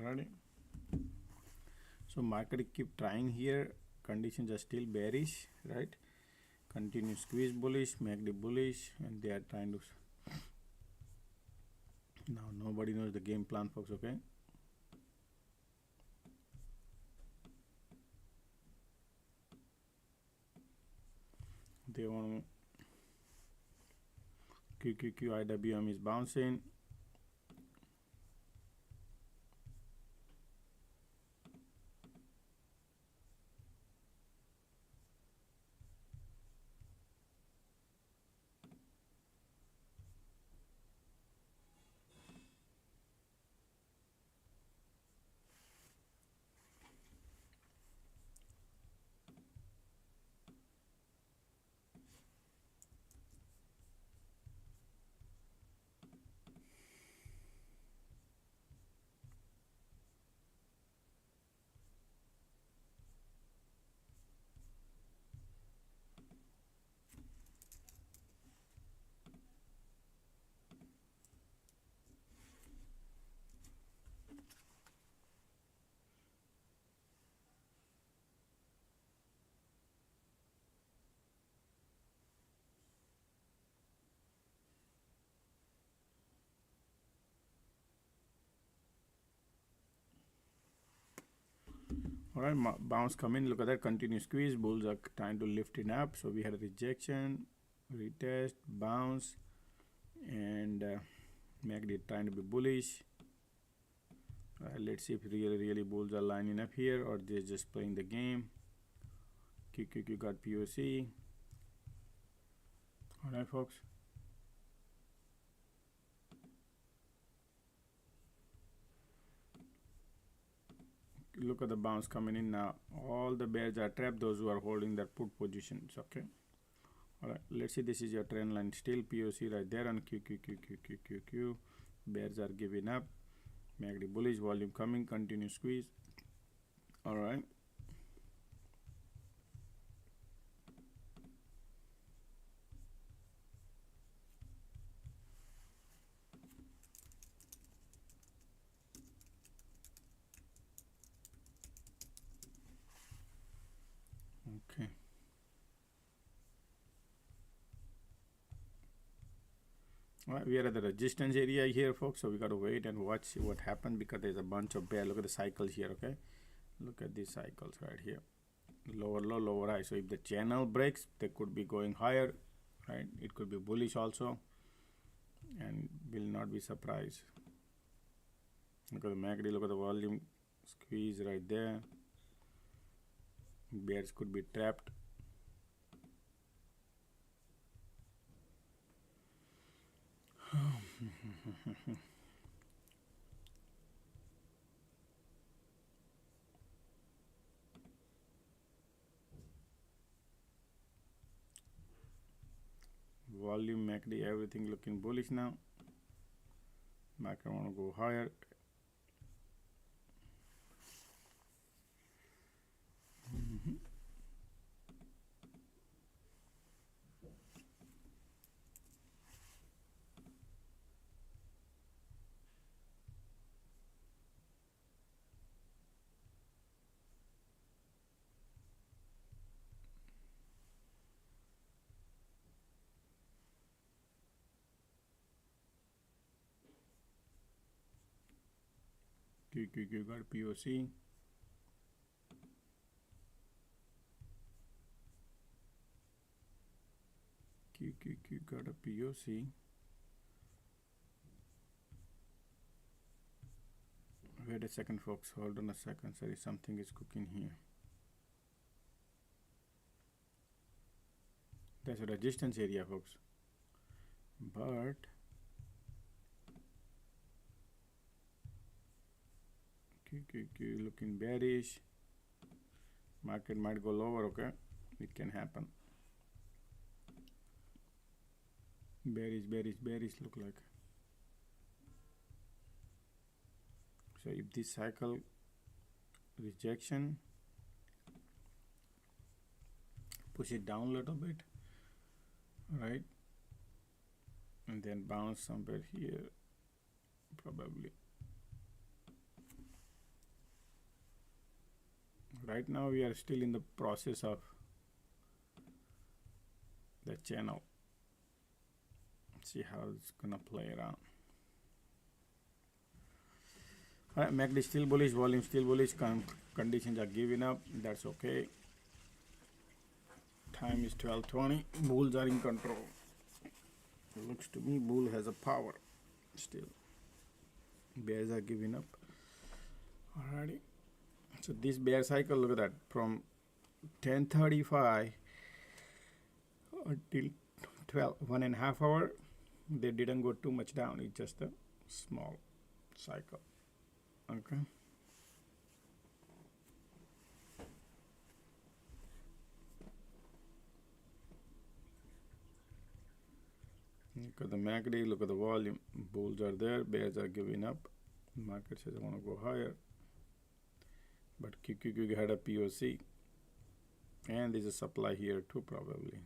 Alrighty. So market keep trying here. Conditions are still bearish, right? Continue squeeze bullish, make the bullish, and they are trying to. Now nobody knows the game plan, folks. Okay. They want QQQ IWM is bouncing. All right, bounce come in. Look at that, continue squeeze. Bulls are trying to lift it up. So we had a rejection, retest, bounce, and MACD trying to be bullish. Let's see if really bulls are lining up here or they're just playing the game. QQQ got POC. All right, folks. Look at the bounce coming in now. All the bears are trapped, those who are holding their put positions. Okay. All right, let's see. This is your trend line. Still POC right there on QQQQQQQ. Bears are giving up. MACD bullish, volume coming, continue squeeze. All right. Okay. All right, we are at the resistance area here, folks. So we got to wait and watch what happens because there's a bunch of bear. Look at the cycles here. Okay, look at these cycles right here. Lower low, lower high. So if the channel breaks, they could be going higher, right? It could be bullish also, and will not be surprised. Look at the MACD. Look at the volume squeeze right there. Bears could be trapped. Volume, MACD, everything looking bullish now. Market want to go higher. QQQ got POC. QQQ got a POC. Wait a second, folks. Hold on a second. Sorry, something is cooking here. That's a resistance area, folks. But QQQ looking bearish. Market might go lower. Okay, it can happen. Bearish, bearish, bearish look like. So if this cycle rejection, push it down a little bit, right, and then bounce somewhere here, probably. Right now we are still in the process of the channel. See how it's gonna play around. Alright, MACD still bullish, volume still bullish, conditions are giving up, that's okay. Time is 12:20, bulls are in control. It looks to me bull has a power still. Bears are giving up. Alrighty. So this bear cycle, look at that, from 10:35 until 12, 1.5 hours, they didn't go too much down. It's just a small cycle. Okay. Look at the MACD, look at the volume. Bulls are there, bears are giving up. Market says I want to go higher. But QQQ had a POC. And there's a supply here too, probably.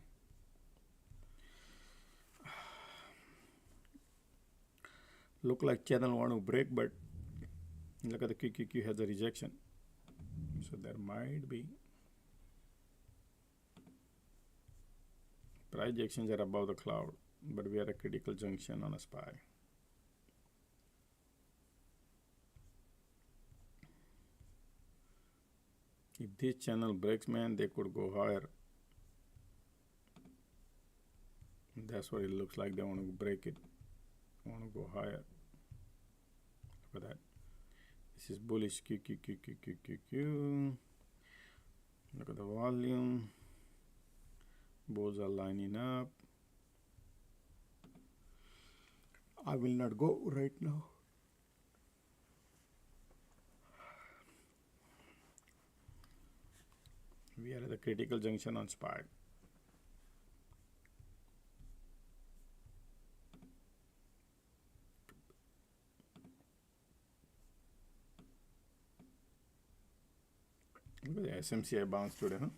Look like channel want to break, but look at the QQQ has a rejection. So there might be. Price actions are above the cloud, but we are at a critical junction on a SPY. If this channel breaks, man, they could go higher. That's what it looks like. They want to break it. They want to go higher. Look at that. This is bullish QQQQQQQ. Look at the volume. Bulls are lining up. I will not go right now. We are at the critical junction on SPY. Look at the SMCI bounce today, huh?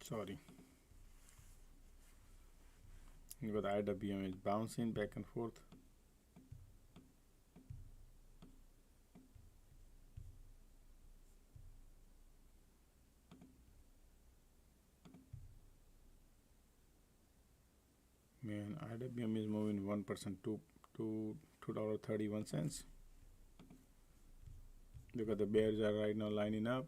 Sorry. You got the IWM is bouncing back and forth. Man, IWM is moving 1% to $2.31. Look at the bears are right now lining up.